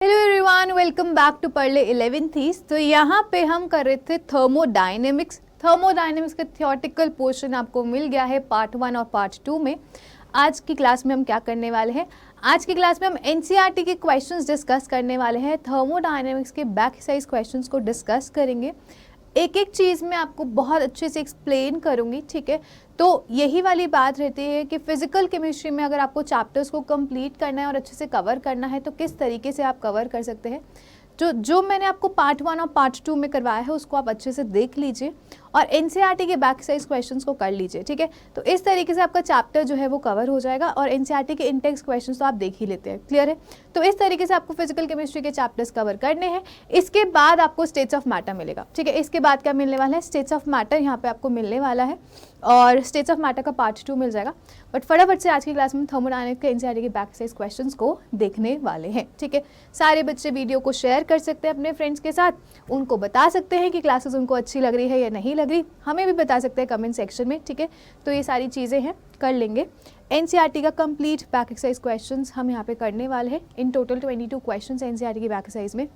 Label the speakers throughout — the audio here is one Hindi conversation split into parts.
Speaker 1: Hello everyone, welcome back to Padhle 11th। तो यहाँ पे हम कर रहे थे थर्मोडायनेमिक्स का थियोरेटिकल पोर्शन आपको मिल गया है पार्ट 1 और पार्ट 2 में। आज की क्लास में हम क्या करने वाले हैं? आज की क्लास में हम एनसीईआरटी के क्वेश्चंस डिस्कस करने वाले हैं। थर्मोडायनेमिक्स के बैक एक्सरसाइज क्वेश्चंस को डिस्कस करेंगे। एक एक चीज़ मैं आपको बहुत अच्छे से एक्सप्लेन करूँगी, ठीक है। तो यही वाली बात रहती है कि फिजिकल केमिस्ट्री में अगर आपको चैप्टर्स को कंप्लीट करना है और अच्छे से कवर करना है तो किस तरीके से आप कवर कर सकते हैं। जो मैंने आपको पार्ट 1 और पार्ट 2 में करवाया है उसको आप अच्छे से देख लीजिए और एनसीईआरटी के बैक एक्सरसाइज क्वेश्चंस को कर लीजिए, ठीक है। तो इस तरीके से आपका चैप्टर जो है वो कवर हो जाएगा और एनसीईआरटी के इंटेक्स क्वेश्चंस तो आप देख ही लेते हैं, क्लियर है। तो इस तरीके से आपको फिजिकल केमिस्ट्री के चैप्टर्स कवर करने हैं। इसके बाद आपको स्टेट्स ऑफ मैटर मिलेगा, ठीक है। इसके बाद क्या मिलने वाला है? स्टेट्स ऑफ मैटर यहाँ पे आपको मिलने वाला है और स्टेट्स ऑफ मैटर का पार्ट 2 मिल जाएगा। बट फटाफट से आज की क्लास में थर्मोडायनेमिक्स के एनसीईआरटी के बैक एक्सरसाइज क्वेश्चंस को देखने वाले हैं, ठीक है। सारे बच्चे वीडियो को शेयर कर सकते हैं अपने फ्रेंड्स के साथ, उनको बता सकते हैं कि क्लासेस उनको अच्छी लग रही है या नहीं लग रही, हमें भी बता सकते हैं कमेंट सेक्शन में, ठीक है। तो ये सारी चीज़ें हैं, कर लेंगे। एनसीईआरटी का कंप्लीट बैक एक्सरसाइज क्वेश्चंस हम यहाँ पे करने वाले हैं। इन टोटल 22 क्वेश्चंस एनसीईआरटी की बैक एक्सरसाइज में।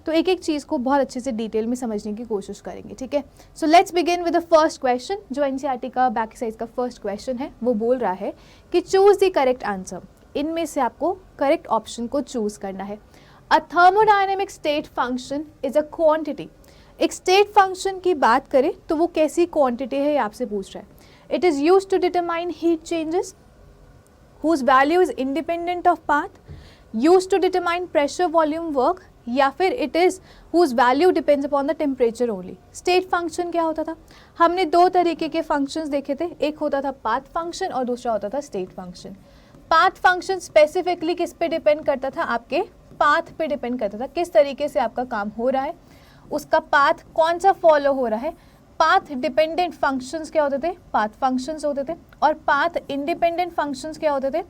Speaker 1: तो एक एक चीज़ को बहुत अच्छे से डिटेल में समझने की कोशिश करेंगे, ठीक है। So let's begin with the first question. जो एनसीईआरटी का बैक एक्सरसाइज का फर्स्ट क्वेश्चन है वो बोल रहा है कि चूज द करेक्ट आंसर। इनमें से आपको करेक्ट ऑप्शन को चूज करना है। A thermodynamic state function is a quantity. एक स्टेट फंक्शन की बात करें तो वो कैसी क्वांटिटी है, ये आपसे पूछ रहा है। It is used to determine heat changes whose value is independent of path, used to determine pressure, volume, work, या फिर it is whose value depends upon the temperature only। State function क्या होता था? हमने दो तरीके के फंक्शंस देखे थे, एक होता था पाथ फंक्शन और दूसरा होता था state function. Path function specifically किस पे डिपेंड करता था? आपके पाथ पे डिपेंड करता था, किस तरीके से आपका काम हो रहा है, उसका पाथ कौन सा फॉलो हो रहा है। पाथ डिपेंडेंट फंक्शंस क्या होते थे? पाथ फंक्शंस होते थे। और पाथ इंडिपेंडेंट फंक्शंस क्या होते थे?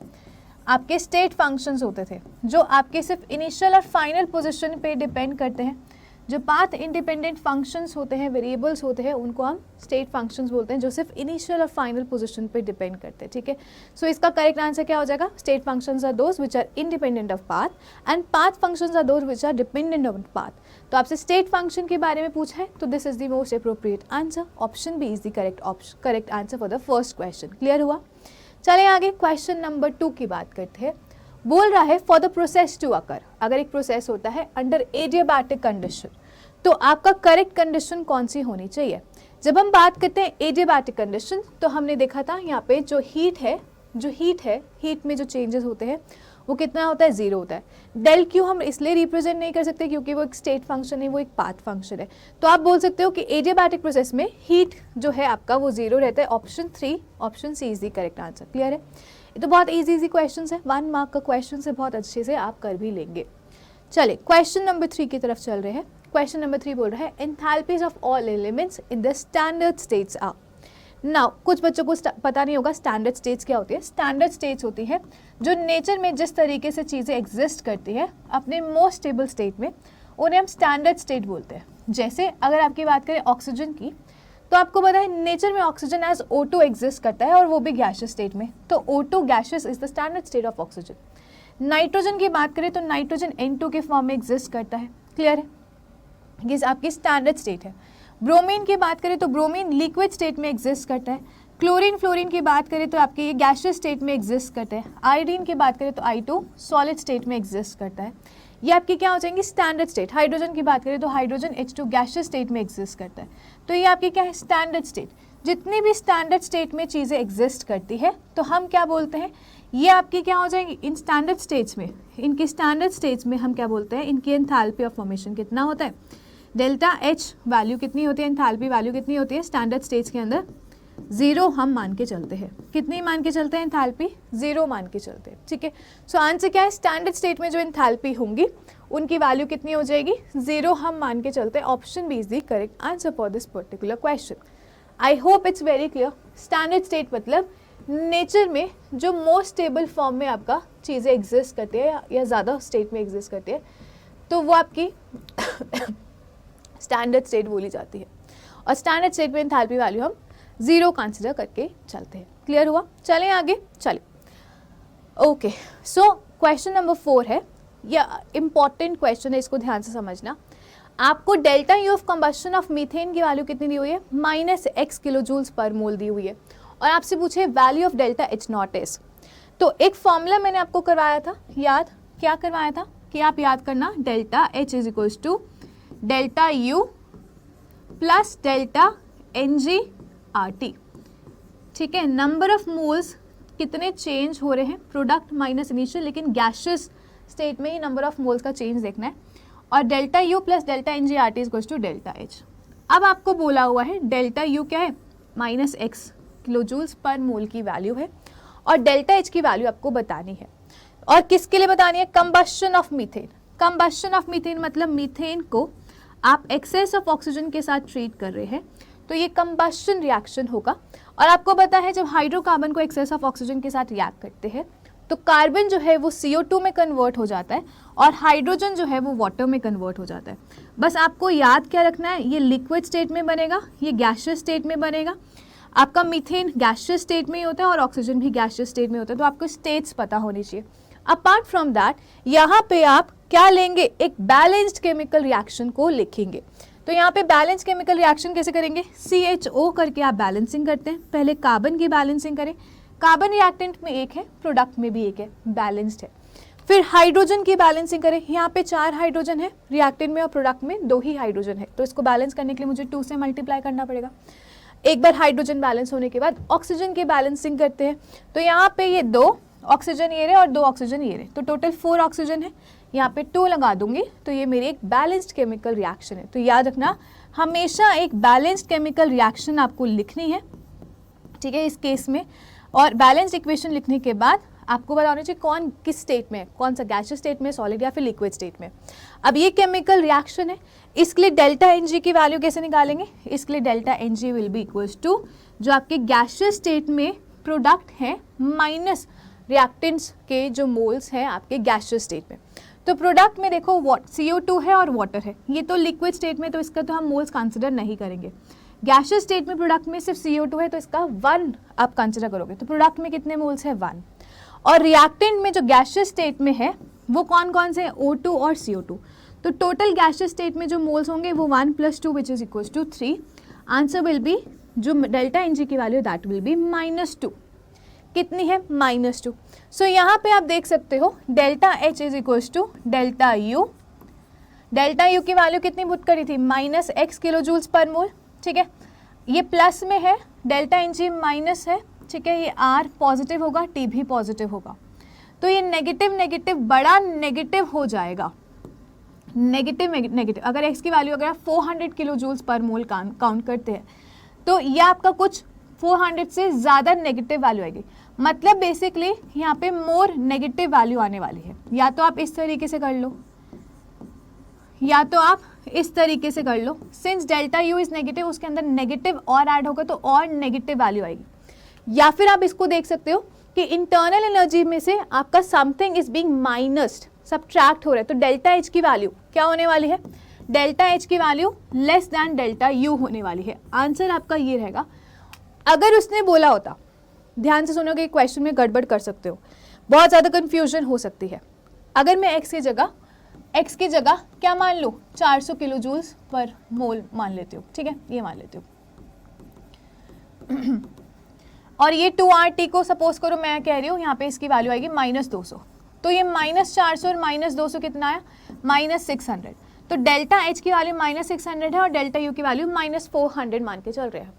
Speaker 1: आपके स्टेट फंक्शंस होते थे, जो आपके सिर्फ इनिशियल और फाइनल पोजीशन पे डिपेंड करते हैं। जो पाथ इंडिपेंडेंट फंक्शंस होते हैं, वेरिएबल्स होते हैं, उनको हम स्टेट फंक्शंस बोलते हैं, जो सिर्फ इनिशियल और फाइनल पोजीशन पे डिपेंड करते हैं, ठीक है। सो इसका करेक्ट आंसर क्या हो जाएगा? State functions are those which are independent of path and path functions are those which are dependent on path. तो आपसे स्टेट फंक्शन के बारे में पूछा है तो this is the most appropriate answer. Option b is the correct answer for the first question. Clear हुआ? चले आगे क्वेश्चन नंबर 2 की बात करते हैं। बोल रहा है for the process to occur. अगर एक प्रोसेस होता है अंडर एडियाबैटिक कंडीशन तो आपका करेक्ट कंडीशन कौन सी होनी चाहिए? जब हम बात करते हैं एडियाबैटिक कंडीशन तो हमने देखा था यहाँ पे जो हीट है, हीट में जो चेंजेस होते हैं वो कितना होता है? 0 होता है। डेल क्यू हम इसलिए रिप्रेजेंट नहीं कर सकते क्योंकि वो एक स्टेट फंक्शन है, वो एक पाथ फंक्शन है। तो आप बोल सकते हो कि एडियाबैटिक प्रोसेस में हीट जो है आपका वो 0 रहता है। Option 3, option c is the correct answer. Clear है? ये तो बहुत इजी क्वेश्चन है, 1 मार्क का क्वेश्चन है, बहुत अच्छे से आप कर भी लेंगे। चले क्वेश्चन नंबर 3 की तरफ चल रहे हैं। क्वेश्चन नंबर 3 बोल रहा है enthalpies of all elements in the standard states are. Now कुछ बच्चों को पता नहीं होगा स्टैंडर्ड स्टेट्स क्या होती है। स्टैंडर्ड स्टेट्स होती है जो नेचर में जिस तरीके से चीज़ें एग्जिस्ट करती है अपने मोस्ट स्टेबल स्टेट में, उन्हें हम स्टैंडर्ड स्टेट बोलते हैं। जैसे अगर आपकी बात करें ऑक्सीजन की, तो आपको पता है नेचर में ऑक्सीजन एज O2 एग्जिस्ट करता है और वो भी गैशियस स्टेट में। तो O2 gaseous is the standard state of oxygen. Nitrogen की बात करें तो नाइट्रोजन N2 के फॉर्म में एग्जिस्ट करता है। क्लियर है? ये आपकी स्टैंडर्ड स्टेट है। ब्रोमीन की बात करें तो ब्रोमीन लिक्विड स्टेट में एग्जिस्ट करता है। क्लोरीन फ्लोरीन की बात करें तो आपके ये गैशियस स्टेट में एग्जिस्ट करते हैं। आयोडीन की बात करें तो I2 सॉलिड स्टेट में एग्जिस्ट करता है। ये आपकी क्या हो जाएंगी? Standard state. हाइड्रोजन की बात करें तो हाइड्रोजन H2 गैशियस स्टेट में एग्जिस्ट करता है। तो ये आपकी क्या है? Standard state. जितनी भी स्टैंडर्ड स्टेट में चीज़ें एग्जिस्ट करती है तो हम क्या बोलते हैं? ये आपकी क्या हो जाएंगी? इन स्टैंडर्ड स्टेट्स में, इनकी स्टैंडर्ड स्टेट्स में हम क्या बोलते हैं? इनकी एंथैल्पी ऑफ फॉर्मेशन कितना होता है? डेल्टा H वैल्यू कितनी होती है? एंथैल्पी वैल्यू कितनी होती है स्टैंडर्ड स्टेट्स के अंदर? 0 हम मान के चलते हैं। कितनी मान के चलते हैं? एंथैल्पी 0 मान के चलते हैं, ठीक है। सो आंसर क्या है? स्टैंडर्ड स्टेट में जो एंथैल्पी होंगी उनकी वैल्यू कितनी हो जाएगी? 0 हम मान के चलते हैं। Option b is the correct answer for this particular question. I hope it's very clear. Standard state मतलब नेचर में जो मोस्ट स्टेबल फॉर्म में आपका चीज़ें एग्जिस्ट करती है या ज़्यादा स्टेट में एग्जिस्ट करती है तो वो आपकी स्टैंडर्ड स्टेट बोली जाती है। और स्टैंडर्ड स्टेट में एंथैल्पी वैल्यू हम 0 कंसिडर करके चलते हैं। क्लियर हुआ? चलें आगे। चलें ओके। सो क्वेश्चन नंबर 4 है या इंपॉर्टेंट क्वेश्चन है, इसको ध्यान से समझना। आपको delta U of combustion of methane की वैल्यू कितनी दी हुई है, -x किलो जूल्स पर मोल दी हुई है, और आपसे पूछे value of delta H not S. तो एक फॉर्मूला मैंने आपको करवाया था याद, क्या करवाया था कि आप याद करना, delta H is equals to delta you plus delta N G are t. ठीक है, नंबर ऑफ मोल्स कितने चेंज हो रहे हैं, प्रोडक्ट माइनस इनिशियल, लेकिन गैसियस स्टेट में ही नंबर ऑफ मोल्स का चेंज देखना है, और delta you plus delta N G are t is to delta h. अब आपको बोला हुआ है डेल्टा यू क्या है, -x kilo joules per mole की वैल्यू है, और डेल्टा एच की वैल्यू आपको बतानी है, और किसके लिए बतानी है, combustion of methane. Combustion of methane मतलब मीथेन को आप एक्सेस ऑफ ऑक्सीजन के साथ ट्रीट कर रहे हैं, तो ये कंबशन रिएक्शन होगा। और आपको पता है जब हाइड्रोकार्बन को एक्सेस ऑफ ऑक्सीजन के साथ रिएक्ट करते हैं तो कार्बन जो है वो CO2 में कन्वर्ट हो जाता है, और हाइड्रोजन जो है वो वाटर में कन्वर्ट हो जाता है। बस आपको याद क्या रखना है, ये लिक्विड स्टेट में बनेगा, ये गैसियस स्टेट में बनेगा। आपका मीथेन गैसियस स्टेट में ही होता है और ऑक्सीजन भी गैसियस स्टेट में होता है, तो आपको स्टेट्स पता होनी चाहिए। अपार्ट फ्रॉम दैट यहाँ पे आप क्या लेंगे, एक बैलेंस्ड केमिकल रिएक्शन को लिखेंगे। तो यहाँ पे बैलेंस केमिकल रिएक्शन कैसे करेंगे, CHO करके आप बैलेंसिंग करते हैं, पहले कार्बन की बैलेंसिंग करें, कार्बन रिएक्टेंट में एक है, प्रोडक्ट में भी एक है, बैलेंस्ड है। फिर हाइड्रोजन की बैलेंसिंग करें, यहाँ पे 4 हाइड्रोजन है रिएक्टेंट में और प्रोडक्ट में 2 ही हाइड्रोजन है, तो इसको बैलेंस करने के लिए मुझे 2 से मल्टीप्लाई करना पड़ेगा। एक बार हाइड्रोजन बैलेंस होने के बाद ऑक्सीजन की बैलेंसिंग करते हैं, तो यहाँ पे ये 2 ऑक्सीजन ये रहे और 2 ऑक्सीजन ये रहे, तो टोटल 4 ऑक्सीजन है, यहाँ पे 2 लगा दूंगी, तो ये मेरी एक बैलेंस्ड केमिकल रिएक्शन है। तो याद रखना हमेशा एक बैलेंस्ड केमिकल रिएक्शन आपको लिखनी है, ठीक है, इस केस में। और बैलेंस्ड इक्वेशन लिखने के बाद आपको पता होना चाहिए कौन किस स्टेट में है, कौन सा गैसियस स्टेट में, सॉलिड या फिर लिक्विड स्टेट में। अब ये केमिकल रिएक्शन है, इसके लिए डेल्टा एन जी की वैल्यू कैसे निकालेंगे, इसके लिए delta N g will be equals to जो आपके गैसियस स्टेट में प्रोडक्ट है माइनस रिएक्टेंट्स के जो मोल्स हैं आपके गैसियस स्टेट में। तो प्रोडक्ट में देखो CO2 है और वाटर है, ये तो लिक्विड स्टेट में, तो इसका तो हम मोल्स कंसिडर नहीं करेंगे। गैसियस स्टेट में प्रोडक्ट में सिर्फ CO2 है, तो इसका 1 आप कंसिडर करोगे, तो प्रोडक्ट में कितने मोल्स है, 1। और रिएक्टेंट में जो गैसियस स्टेट में है वो कौन कौन से, O2 और CO2। तो टोटल गैसियस स्टेट में जो मोल्स होंगे वो 1 + 2 which is equals to 3। Answer will be जो डेल्टा एन जी की वैल्यू दैट विल बी -2। कितनी है, -2। सो यहाँ पे आप देख सकते हो delta H is equals to delta u. Delta u की वैल्यू कितनी पुट करी थी, -x kilo joules per mole, ठीक है, ये प्लस में है, डेल्टा एन जी माइनस है, ठीक है, ये R पॉजिटिव होगा, T भी पॉजिटिव होगा, तो ये नेगेटिव नेगेटिव बड़ा नेगेटिव हो जाएगा, नेगेटिव नेगेटिव। अगर x की वैल्यू अगर आप 400 किलो जूल्स पर मोल काउंट करते हैं तो ये आपका कुछ 400 से ज़्यादा नेगेटिव वैल्यू आएगी, मतलब बेसिकली यहाँ पे मोर नेगेटिव वैल्यू आने वाली है। या तो आप इस तरीके से कर लो, या तो आप इस तरीके से कर लो, since delta U is negative उसके अंदर नेगेटिव और ऐड होगा तो और नेगेटिव वैल्यू आएगी। या फिर आप इसको देख सकते हो कि इंटरनल एनर्जी में से आपका समथिंग इज बीइंग माइनस्ड, सब्ट्रैक्ट हो रहा है, तो डेल्टा एच की वैल्यू क्या होने वाली है, डेल्टा एच की value less than delta U होने वाली है। आंसर आपका ये रहेगा। अगर उसने बोला होता, ध्यान से सुनोगे, क्वेश्चन में गड़बड़ कर सकते हो, बहुत ज़्यादा कन्फ्यूजन हो सकती है। अगर मैं x की जगह क्या मान लूँ, 400 किलो जूल्स पर मोल मान लेती हूँ, ठीक है, ये मान लेती हूँ, और ये 2RT को सपोज करो मैं कह रही हूँ यहाँ पे इसकी वैल्यू आएगी -200, तो ये -400 और -200 कितना आया, -600। तो डेल्टा एच की वैल्यू -600 है और डेल्टा यू की वैल्यू -400 मान के चल रहे हैं।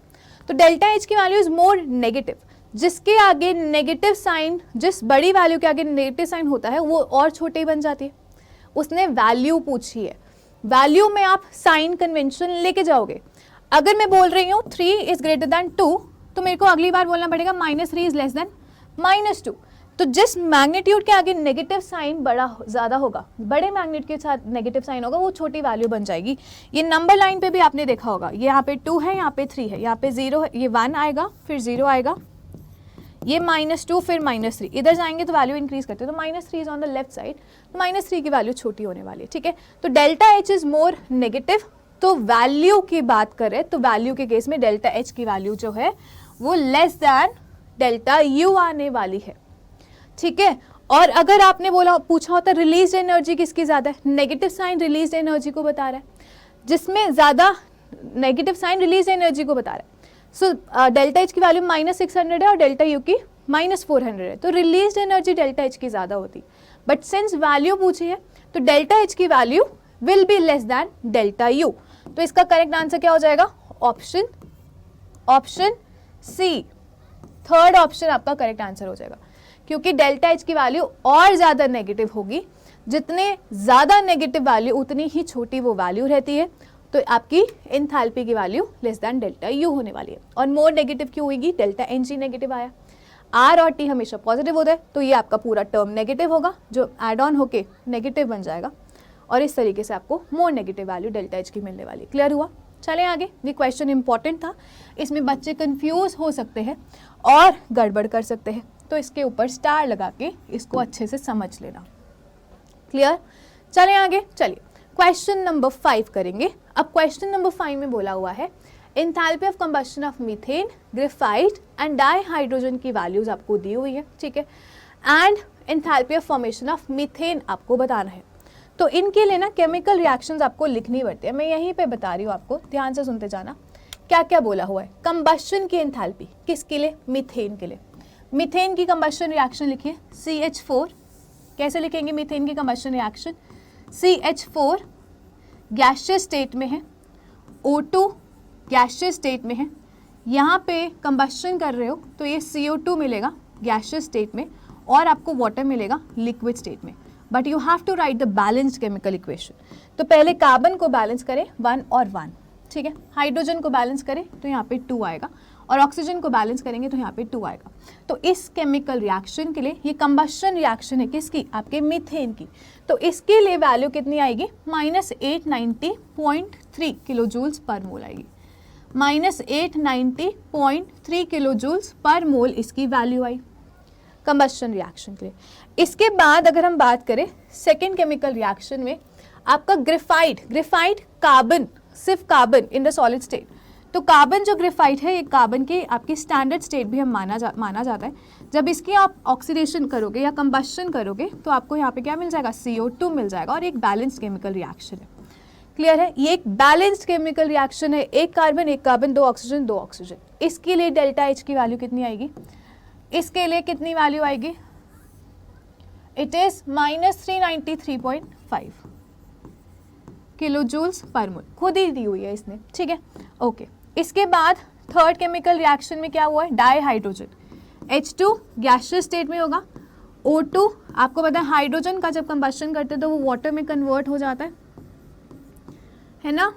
Speaker 1: तो डेल्टा एच की वैल्यू इज मोर नेगेटिव, जिसके आगे नेगेटिव साइन, जिस बड़ी वैल्यू के आगे नेगेटिव साइन होता है वो और छोटी बन जाती है। उसने वैल्यू पूछी है, वैल्यू में आप साइन कन्वेंशन लेके जाओगे। अगर मैं बोल रही हूँ 3 इज ग्रेटर दैन 2, तो मेरे को अगली बार बोलना पड़ेगा -3 इज लेस देन -2। तो जिस मैग्नीट्यूड के आगे नेगेटिव साइन बड़ा ज़्यादा होगा, बड़े मैग्नीट्यूड के साथ नेगेटिव साइन होगा, वो छोटी वैल्यू बन जाएगी। ये नंबर लाइन पे भी आपने देखा होगा, ये यहाँ पे 2 है, यहाँ पे 3 है, यहाँ पे 0 है, ये 1 आएगा, फिर 0 आएगा, ये -2 फिर -3, इधर जाएंगे तो वैल्यू इंक्रीज करते हैं, तो -3 is on the left side, तो -3 की वैल्यू छोटी होने वाली है, ठीक है। तो delta H is more negative, तो वैल्यू की बात करें तो वैल्यू के केस में डेल्टा एच की वैल्यू जो है वो लेस दैन डेल्टा यू आने वाली है, ठीक है। और अगर आपने पूछा होता रिलीज एनर्जी किसकी ज़्यादा है, नेगेटिव साइन रिलीज एनर्जी को बता रहा है, जिसमें ज़्यादा नेगेटिव साइन रिलीज एनर्जी को बता रहा है। सो डेल्टा एच की वैल्यू -600 है और डेल्टा यू की -400 है, तो रिलीज एनर्जी डेल्टा एच की ज़्यादा होती। बट सिंस वैल्यू पूछी है तो डेल्टा एच की value will be less than delta U. तो इसका करेक्ट आंसर क्या हो जाएगा, ऑप्शन सी, थर्ड ऑप्शन आपका करेक्ट आंसर हो जाएगा, क्योंकि डेल्टा एच की वैल्यू और ज़्यादा नेगेटिव होगी, जितने ज़्यादा नेगेटिव वैल्यू उतनी ही छोटी वो वैल्यू रहती है, तो आपकी एंथैल्पी की value less than delta U होने वाली है। और मोर नेगेटिव क्यों होगी, डेल्टा एन जी नेगेटिव आया, आर और टी हमेशा पॉजिटिव होता है, तो ये आपका पूरा टर्म नेगेटिव होगा जो एड ऑन होके नेगेटिव बन जाएगा, और इस तरीके से आपको more negative value delta H की मिलने वाली। क्लियर हुआ? चलें आगे। ये क्वेश्चन इंपॉर्टेंट था, इसमें बच्चे कंफ्यूज हो सकते हैं और गड़बड़ कर सकते हैं, तो इसके ऊपर स्टार लगा के इसको अच्छे से समझ लेना। क्लियर? चलें आगे। चलिए क्वेश्चन नंबर 5 करेंगे। अब क्वेश्चन नंबर 5 में बोला हुआ है enthalpy of combustion of methane, graphite and di hydrogen की वैल्यूज आपको दी हुई है, ठीक है, and enthalpy of formation of methane आपको बताना है। तो इनके लिए ना केमिकल रिएक्शंस आपको लिखनी पड़ती है, मैं यहीं पे बता रही हूँ आपको, ध्यान से सुनते जाना क्या क्या बोला हुआ है। कंबशन की एंथैल्पी किसके लिए, मीथेन के लिए। मीथेन की कंबशन रिएक्शन लिखिए CH4, कैसे लिखेंगे मीथेन की combustion reaction, CH4 gaseous state में है, O2 गैसियस स्टेट में है, यहाँ पे कंबशन कर रहे हो तो ये CO2 मिलेगा गैसियस स्टेट में और आपको वाटर मिलेगा लिक्विड स्टेट में, but you have to write the balanced chemical equation. तो पहले कार्बन को बैलेंस करें 1 और 1, ठीक है, हाइड्रोजन को बैलेंस करें तो यहाँ पे 2 आएगा, और ऑक्सीजन को बैलेंस करेंगे तो यहाँ पे 2 आएगा। तो इस केमिकल रिएक्शन के लिए, ये कंबशन रिएक्शन है किसकी, आपके मीथेन की, तो इसके लिए वैल्यू कितनी आएगी, -890.3 किलो जूल्स पर मोल आएगी, -890.3 किलो जूल्स पर मोल इसकी वैल्यू आई कंबशन रिएक्शन के लिए। इसके बाद अगर हम बात करें सेकेंड केमिकल रिएक्शन में, आपका ग्रेफाइट कार्बन, सिर्फ carbon in the solid state, तो कार्बन जो ग्रेफाइट है ये कार्बन के आपकी स्टैंडर्ड स्टेट भी हम माना जाता है। जब इसकी आप ऑक्सीडेशन करोगे या कंबशन करोगे तो आपको यहाँ पे क्या मिल जाएगा, CO2 मिल जाएगा, और एक बैलेंस्ड केमिकल रिएक्शन है। क्लियर है? ये एक बैलेंस्ड केमिकल रिएक्शन है, एक कार्बन 2 ऑक्सीजन 2 ऑक्सीजन। इसके लिए डेल्टा एच की वैल्यू कितनी आएगी, इसके लिए कितनी वैल्यू आएगी, it is -393.5 kilo joules per मोल, खुद ही दी हुई है इसने, ठीक है, ओके। इसके बाद थर्ड केमिकल रिएक्शन में क्या हुआ है, di hydrogen, H2 gaseous state में होगा, O2 आपको पता है हाइड्रोजन का जब कंबशन करते हैं तो वो वाटर में कन्वर्ट हो जाता है ना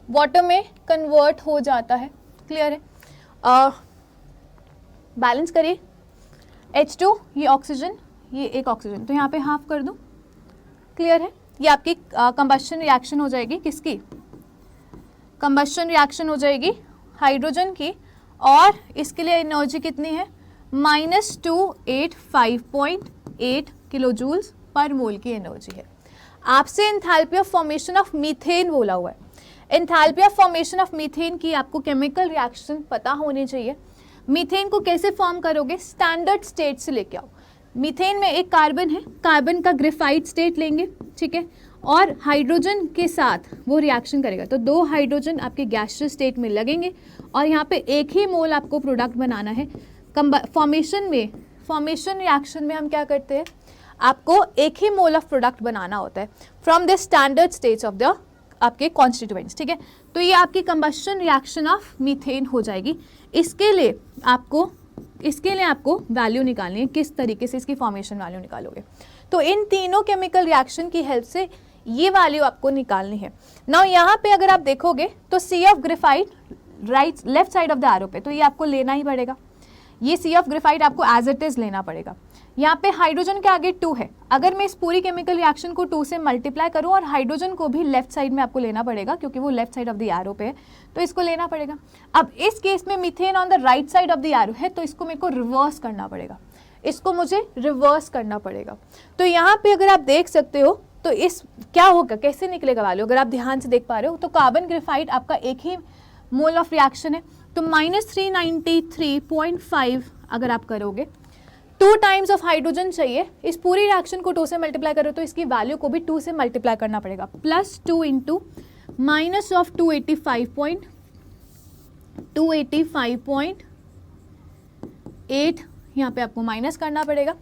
Speaker 1: वाटर में कन्वर्ट हो जाता है। क्लियर है? बैलेंस करिए, H2 ये ऑक्सीजन, ये एक ऑक्सीजन, तो यहाँ पे हाफ कर दूं। क्लियर है? ये आपकी कंबशन रिएक्शन हो जाएगी किसकी, कंबशन रिएक्शन हो जाएगी हाइड्रोजन की, और इसके लिए एनर्जी कितनी है, -285.8 किलो जूल्स पर मोल की एनर्जी है। आपसे enthalpy of formation of methane बोला हुआ है। Enthalpy of formation of methane की आपको केमिकल रिएक्शन पता होनी चाहिए। मीथेन को कैसे फॉर्म करोगे, स्टैंडर्ड स्टेट से लेके आओ। मीथेन में एक कार्बन है, कार्बन का ग्रेफाइट स्टेट लेंगे, ठीक है, और हाइड्रोजन के साथ वो रिएक्शन करेगा, तो 2 हाइड्रोजन आपके गैसियस स्टेट में लगेंगे और यहाँ पे एक ही मोल आपको प्रोडक्ट बनाना है। फॉर्मेशन रिएक्शन में हम क्या करते हैं, आपको एक ही मोल ऑफ प्रोडक्ट बनाना होता है from the standard states of the आपके कॉन्स्टिट्यूएंट्स, ठीक है। तो ये आपकी कंबशन रिएक्शन ऑफ मीथेन हो जाएगी। इसके लिए आपको वैल्यू निकालनी है, किस तरीके से इसकी फॉर्मेशन वैल्यू निकालोगे। तो इन तीनों केमिकल रिएक्शन की हेल्प से ये वैल्यू आपको निकालनी है। नाउ यहाँ पे अगर आप देखोगे तो C of graphite left side of the arrow पे, तो ये आपको लेना ही पड़ेगा। ये सी ऑफ ग्रेफाइट आपको एज इट इज लेना पड़ेगा। यहाँ पे हाइड्रोजन के आगे 2 है, अगर मैं इस पूरी केमिकल रिएक्शन को 2 से मल्टीप्लाई करूँ और हाइड्रोजन को भी लेफ्ट साइड में आपको लेना पड़ेगा, क्योंकि वो left side of the arrow पे है, तो इसको लेना पड़ेगा। अब इस केस में methane on the right side of the arrow है, तो इसको मेरे को रिवर्स करना पड़ेगा, इसको मुझे रिवर्स करना पड़ेगा। तो यहाँ पे अगर आप देख सकते हो तो इस क्या होगा, कैसे निकलेगा वैल्यू, अगर आप ध्यान से देख पा रहे हो तो कार्बन ग्रेफाइट आपका एक ही मोल ऑफ रिएक्शन है, तो -393.5 अगर आप करोगे 2 टाइम्स ऑफ हाइड्रोजन चाहिए, इस पूरी रिएक्शन को 2 से मल्टीप्लाई करो तो इसकी वैल्यू को भी 2 से मल्टीप्लाई करना पड़ेगा, प्लस 2 इंटू माइनस ऑफ 285.8 यहाँ पे आपको माइनस करना पड़ेगा।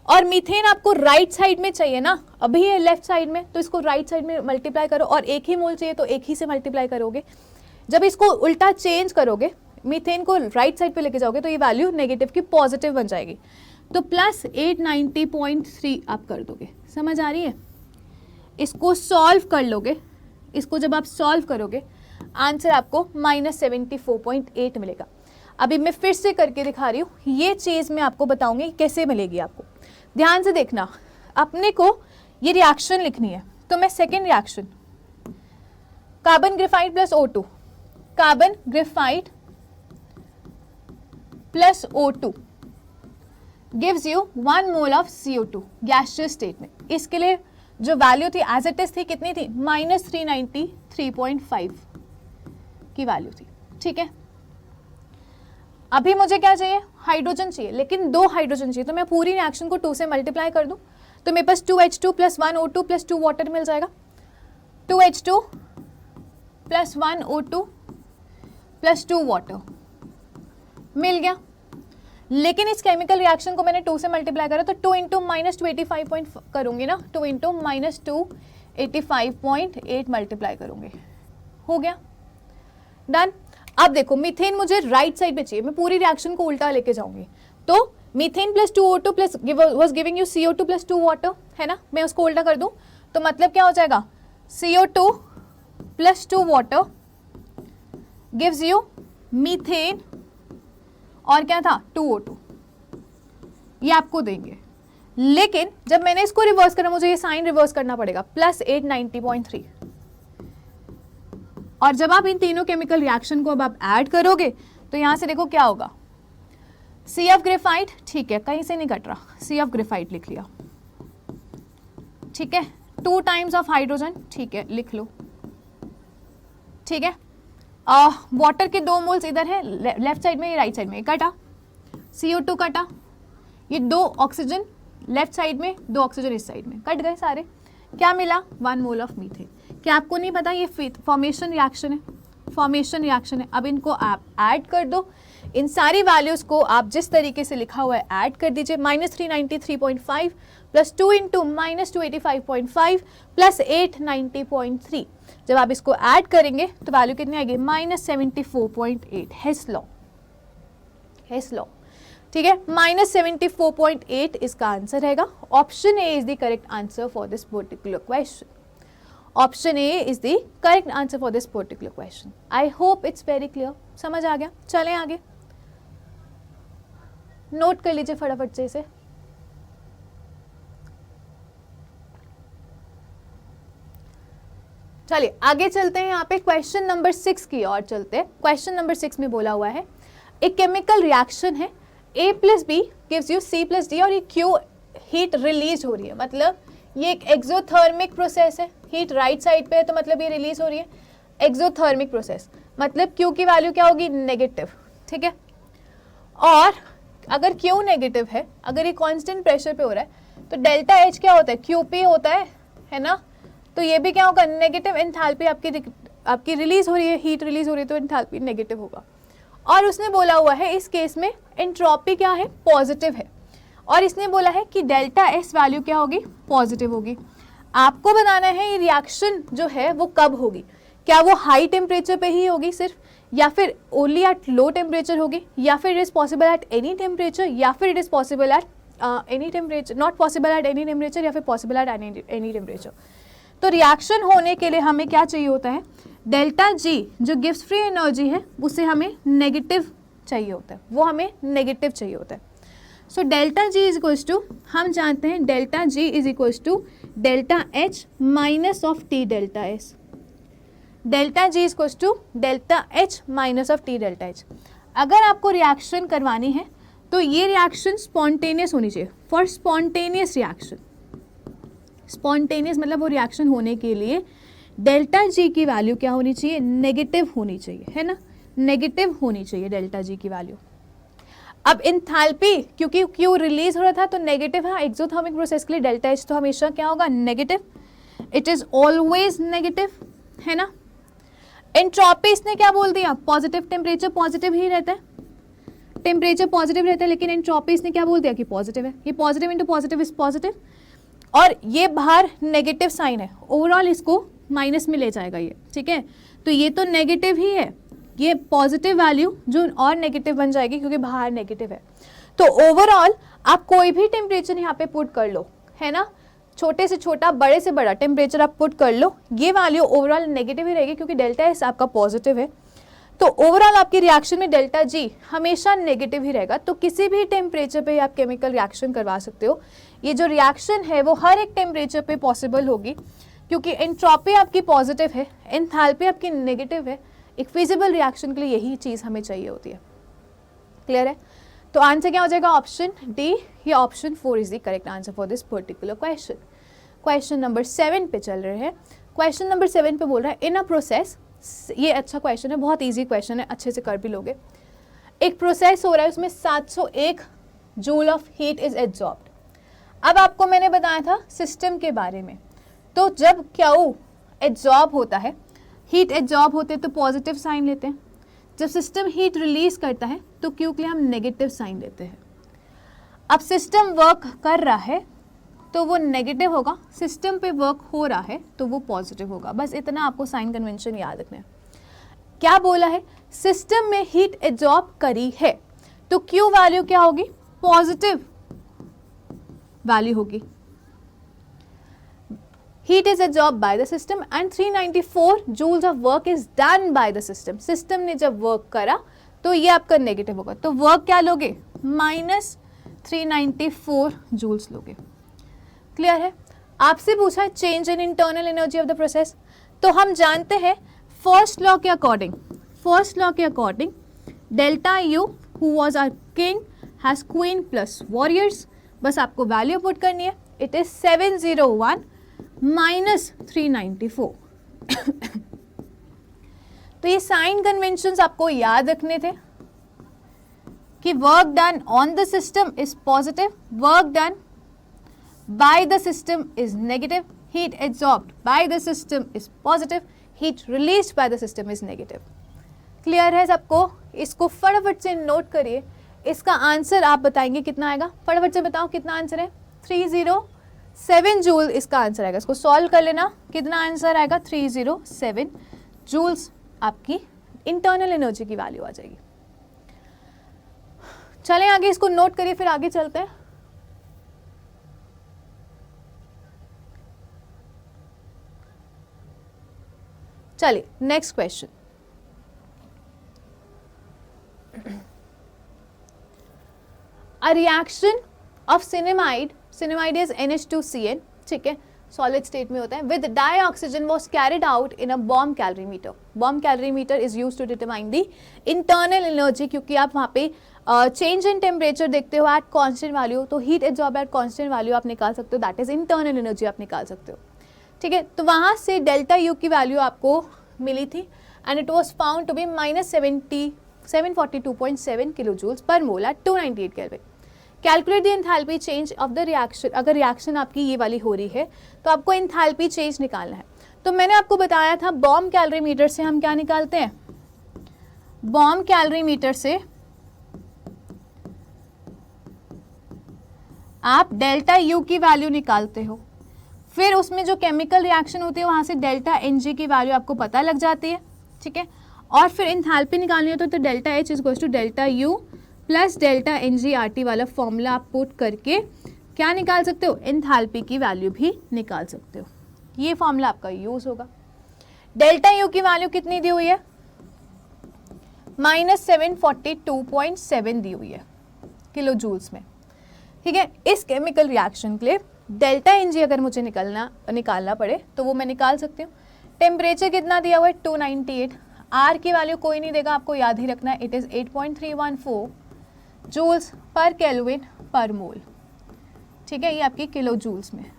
Speaker 1: और मीथेन आपको राइट साइड में चाहिए ना, अभी है लेफ्ट साइड में, तो इसको राइट साइड में मल्टीप्लाई करो, और एक ही मोल चाहिए तो एक ही से मल्टीप्लाई करोगे। जब इसको उल्टा चेंज करोगे, मीथेन को राइट साइड पे लेके जाओगे, तो ये वैल्यू नेगेटिव की पॉजिटिव बन जाएगी, तो प्लस 890.3 आप कर दोगे। समझ आ रही है? इसको सॉल्व कर लोगे, इसको जब आप सॉल्व करोगे आंसर आपको -74.8 मिलेगा। अभी मैं फिर से करके दिखा रही हूँ, ये चीज़ मैं आपको बताऊंगी कैसे मिलेगी आपको। ध्यान से देखना, अपने को ये रिएक्शन लिखनी है, तो मैं second reaction carbon graphite plus O2, carbon graphite plus O2 gives you 1 mole of CO2 gaseous state में। इसके लिए जो वैल्यू थी एज इट इज थी, कितनी थी? -393.5 की वैल्यू थी। ठीक है, अभी मुझे क्या चाहिए? हाइड्रोजन चाहिए, लेकिन 2 हाइड्रोजन चाहिए, तो मैं पूरी रिएक्शन को 2 से मल्टीप्लाई कर दूं तो मेरे पास 2H2 plus 1 O2 plus 2 water मिल जाएगा। 2H2 plus 1 O2 plus 2 water मिल गया। लेकिन इस केमिकल रिएक्शन को मैंने 2 से मल्टीप्लाई करा, तो 2 इंटू -285 करूंगी ना, 2 इंटू -285.8 मल्टीप्लाई करूंगी, हो गया, डन। अब देखो, मीथेन मुझे राइट साइड पे चाहिए, मैं पूरी रिएक्शन को उल्टा लेके जाऊंगी, तो methane plus 2O2 plus was giving you CO2 plus 2 water, है ना, मैं उसको उल्टा कर दूं तो मतलब क्या हो जाएगा? CO2 plus 2 water gives you methane, और क्या था? 2O2, ये आपको देंगे। लेकिन जब मैंने इसको रिवर्स करा, मुझे ये साइन रिवर्स करना पड़ेगा, प्लस 890.3। और जब आप इन तीनों केमिकल रिएक्शन को अब आप ऐड करोगे तो यहां से देखो क्या होगा, CF ग्रेफाइट, ठीक है, कहीं से नहीं कट रहा, CF ग्रेफाइट लिख लिया, ठीक है, 2 टाइम्स ऑफ हाइड्रोजन, ठीक है, लिख लो, ठीक है। वाटर के 2 मोल्स इधर है लेफ्ट साइड में, राइट साइड में, कटा, CO2 कटा, ये 2 ऑक्सीजन लेफ्ट साइड में, 2 ऑक्सीजन इस साइड में, कट गए सारे। क्या मिला? 1 मोल ऑफ मीथेन। क्या आपको नहीं पता ये फॉर्मेशन रिएक्शन है? फॉर्मेशन रिएक्शन है। अब इनको आप ऐड कर दो, इन सारी वैल्यूज को आप जिस तरीके से लिखा हुआ है ऐड कर दीजिए, -393.5 प्लस 2 इंटू -285.5 प्लस 890.3। जब आप इसको ऐड करेंगे तो वैल्यू कितनी आएगी? -74.8। हेस लॉ, हेस लॉ, ठीक है, -74.8 इसका आंसर रहेगा। Option A is the correct answer for this particular question. Option A is the correct answer for this particular question. I hope it's very clear, समझ आ गया। चलें आगे, नोट कर लीजिए फटाफट से इसे। चलिए आगे चलते हैं, यहाँ पे क्वेश्चन नंबर 6 की ओर चलते हैं। क्वेश्चन नंबर 6 में बोला हुआ है, एक केमिकल रिएक्शन है, A plus B gives you C plus D, और ये क्यों हीट रिलीज हो रही है, मतलब ये एक एक्सोथर्मिक प्रोसेस है, हीट राइट साइड पे है तो मतलब ये रिलीज हो रही है, एक्सोथर्मिक प्रोसेस, मतलब Q की वैल्यू क्या होगी? नेगेटिव, ठीक है। और अगर Q नेगेटिव है, अगर ये कांस्टेंट प्रेशर पे हो रहा है, तो डेल्टा H क्या होता है? QP होता है ना, तो ये भी क्या होगा? नेगेटिव एंथैल्पी आपकी रिलीज हो रही है, हीट रिलीज हो रही है, तो एंथैल्पी नेगेटिव होगा। और उसने बोला हुआ है इस केस में एंट्रोपी क्या है? पॉजिटिव है, और इसने बोला है कि डेल्टा एस वैल्यू क्या होगी? पॉजिटिव होगी। आपको बताना है ये रिएक्शन जो है वो कब होगी, क्या वो हाई टेम्परेचर पे ही होगी सिर्फ, या फिर ओनली एट लो टेम्परेचर होगी, या फिर it is possible at any temperature, या फिर it is possible at any temperature, not possible at any temperature, या फिर पॉसिबल एट एनी टेम्परेचर। तो रिएक्शन होने के लिए हमें क्या चाहिए होता है? डेल्टा जी जो गिव्स फ्री एनर्जी है उसे हमें नेगेटिव चाहिए होता है, वो हमें नेगेटिव चाहिए होता है। So delta G is equals to, हम जानते हैं delta G is equals to delta H minus of T delta S. Delta G is equals to delta H minus of T delta H. अगर आपको रिएक्शन करवानी है तो ये रिएक्शन स्पॉन्टेनियस होनी चाहिए। फॉर स्पॉन्टेनियस रिएक्शन, स्पॉन्टेनियस मतलब वो रिएक्शन होने के लिए डेल्टा जी की वैल्यू क्या होनी चाहिए? नेगेटिव होनी चाहिए, है ना, नेगेटिव होनी चाहिए डेल्टा जी की वैल्यू। अब एंथैल्पी, क्योंकि क्यू रिलीज हो रहा था तो नेगेटिव है, एक्सोथर्मिक प्रोसेस के लिए डेल्टा एच तो हमेशा क्या होगा, negative, it is always negative, है ना। एंट्रोपी इसने क्या बोल दिया, पॉजिटिव, टेम्परेचर पॉजिटिव ही रहता है, टेम्परेचर पॉजिटिव रहता है, लेकिन एंट्रोपी इसने क्या बोल दिया कि पॉजिटिव है, ये positive into positive is positive, और ये बाहर नेगेटिव साइन है, ओवरऑल इसको माइनस में ले जाएगा ये, ठीक है। तो ये तो नेगेटिव ही है, ये पॉजिटिव वैल्यू जो और नेगेटिव बन जाएगी क्योंकि बाहर नेगेटिव है। तो ओवरऑल आप कोई भी टेम्परेचर यहाँ पे पुट कर लो, है ना, छोटे से छोटा बड़े से बड़ा टेम्परेचर आप पुट कर लो, ये वैल्यू ओवरऑल नेगेटिव ही रहेगी क्योंकि डेल्टा एस आपका पॉजिटिव है। तो ओवरऑल आपकी रिएक्शन में डेल्टा जी हमेशा नेगेटिव ही रहेगा। तो किसी भी टेम्परेचर पे आप केमिकल रिएक्शन करवा सकते हो, ये जो रिएक्शन है वो हर एक टेम्परेचर पे पॉसिबल होगी क्योंकि एंट्रोपी आपकी पॉजिटिव है, एंथैल्पी आपकी नेगेटिव है। एक फिजिबल रिएक्शन के लिए यही चीज़ हमें चाहिए होती है। क्लियर है? तो आंसर क्या हो जाएगा, ऑप्शन डी या option 4 is the correct answer for this particular question. Question number 7 पे चल रहे हैं। क्वेश्चन नंबर 7 पे बोल रहा है इन अ प्रोसेस, ये अच्छा क्वेश्चन है, बहुत इजी क्वेश्चन है, अच्छे से कर भी लोगे। एक प्रोसेस हो रहा है, उसमें 701 joule of heat is absorbed. अब आपको मैंने बताया था सिस्टम के बारे में, तो जब क्यू एब्जॉर्ब होता है, हीट एब्जॉर्ब होते हैं तो पॉजिटिव साइन लेते हैं, जब सिस्टम हीट रिलीज करता है तो क्यू के लिए हम नेगेटिव साइन लेते हैं। अब सिस्टम वर्क कर रहा है तो वो नेगेटिव होगा, सिस्टम पे वर्क हो रहा है तो वो पॉजिटिव होगा। बस इतना आपको साइन कन्वेंशन याद रखना है। क्या बोला है, सिस्टम में हीट एब्जॉर्ब करी है तो क्यू वैल्यू क्या होगी, पॉजिटिव वैल्यू होगी। Heat is absorbed by the system and 394 joules of work is done by the system. System ने जब वर्क करा तो ये आपका नेगेटिव होगा, तो वर्क क्या लोगे, -394 जूल्स लोगे। क्लियर है? आपसे पूछा है change in internal energy of the process, तो हम जानते हैं फर्स्ट लॉ के according delta U who was our king has queen plus warriors, बस आपको वैल्यू पुट करनी है, इट इज 701 -394। तो ये साइन कन्वेंशंस आपको याद रखने थे कि work done on the system is positive, work done by the system is negative, heat absorbed bye the system is positive, heat released by the system is negative. Clear है सबको? इसको फटाफट से नोट करिए, इसका आंसर आप बताएंगे कितना आएगा, फटाफट से बताओ कितना आंसर है, 307 जूल इसका आंसर आएगा। इसको सॉल्व कर लेना, कितना आंसर आएगा, 307 जूल्स आपकी इंटरनल एनर्जी की वैल्यू आ जाएगी। चलें आगे, इसको नोट करिए फिर आगे चलते हैं। चलिए next question. A reaction of cyanamide is NH2Cl, ठीक है, सॉलिड स्टेट में होता है, with dioxygen was carried out in a bomb calorimeter. Bomb calorimeter is use to determine the internal energy, क्योंकि आप वहाँ पे चेंज इन टेम्परेचर देखते हो एट कॉन्स्टेंट वैल्यू, तो heat absorb at constant value आप निकाल सकते हो, दैट इज इंटरनल एनर्जी आप निकाल सकते हो। ठीक है, तो वहाँ से डेल्टा यू की वैल्यू आपको मिली थी and it was found to be -742.7 kilo joules per mole at 298 kelvin. Calculate the enthalpy change of the reaction. अगर रिएक्शन आपकी ये वाली हो रही है तो आपको एंथैल्पी चेंज निकालना है। तो मैंने आपको बताया था बॉम्ब कैलोरीमीटर से हम क्या निकालते हैं, बॉम्ब कैलोरीमीटर से आप डेल्टा यू की वैल्यू निकालते हो, फिर उसमें जो केमिकल रिएक्शन होती है वहां से डेल्टा एन जी की वैल्यू आपको पता लग जाती है, ठीक है, और फिर एंथैल्पी निकालनी होती है तो delta H is equals to delta you plus delta N G are T वाला फॉर्मूला आप पुट करके क्या निकाल सकते हो, एंथैल्पी की वैल्यू भी निकाल सकते हो। ये फॉर्मूला आपका यूज होगा। डेल्टा यू की वैल्यू कितनी दी हुई है, -742.7 दी हुई है किलो जूल्स में, ठीक है। इस केमिकल रिएक्शन के लिए डेल्टा एन जी अगर मुझे निकालना पड़े तो वो मैं निकाल सकती हूँ। टेम्परेचर कितना दिया हुआ है 298, आर की वैल्यू कोई नहीं देगा, आपको याद ही रखना है, it is 8.314 joules per kelvin per mole, ठीक है, ये आपकी किलो जूल्स में।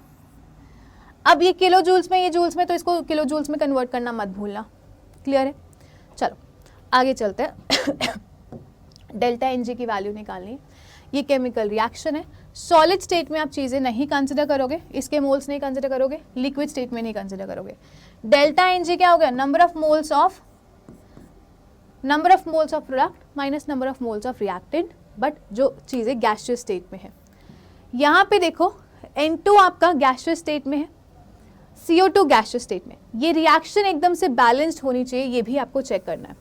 Speaker 1: अब ये किलो जूल्स में, ये जूल्स में, तो इसको किलो जूल्स में कन्वर्ट करना मत भूलना। क्लियर है? चलो आगे चलते हैं। डेल्टा एन जी की वैल्यू निकालनी है। ये केमिकल रिएक्शन है। सॉलिड स्टेट में आप चीज़ें नहीं कंसिडर करोगे, इसके मोल्स नहीं कंसिडर करोगे, लिक्विड स्टेट में नहीं कंसिडर करोगे। डेल्टा एन जी क्या हो गया, number of moles of product minus number of moles of reactant, but जो चीज़ें गैसियस स्टेट में है। यहाँ पे देखो N2 आपका गैसियस स्टेट में है, CO2 गैसियस स्टेट में। ये रिएक्शन एकदम से बैलेंस्ड होनी चाहिए, ये भी आपको चेक करना है।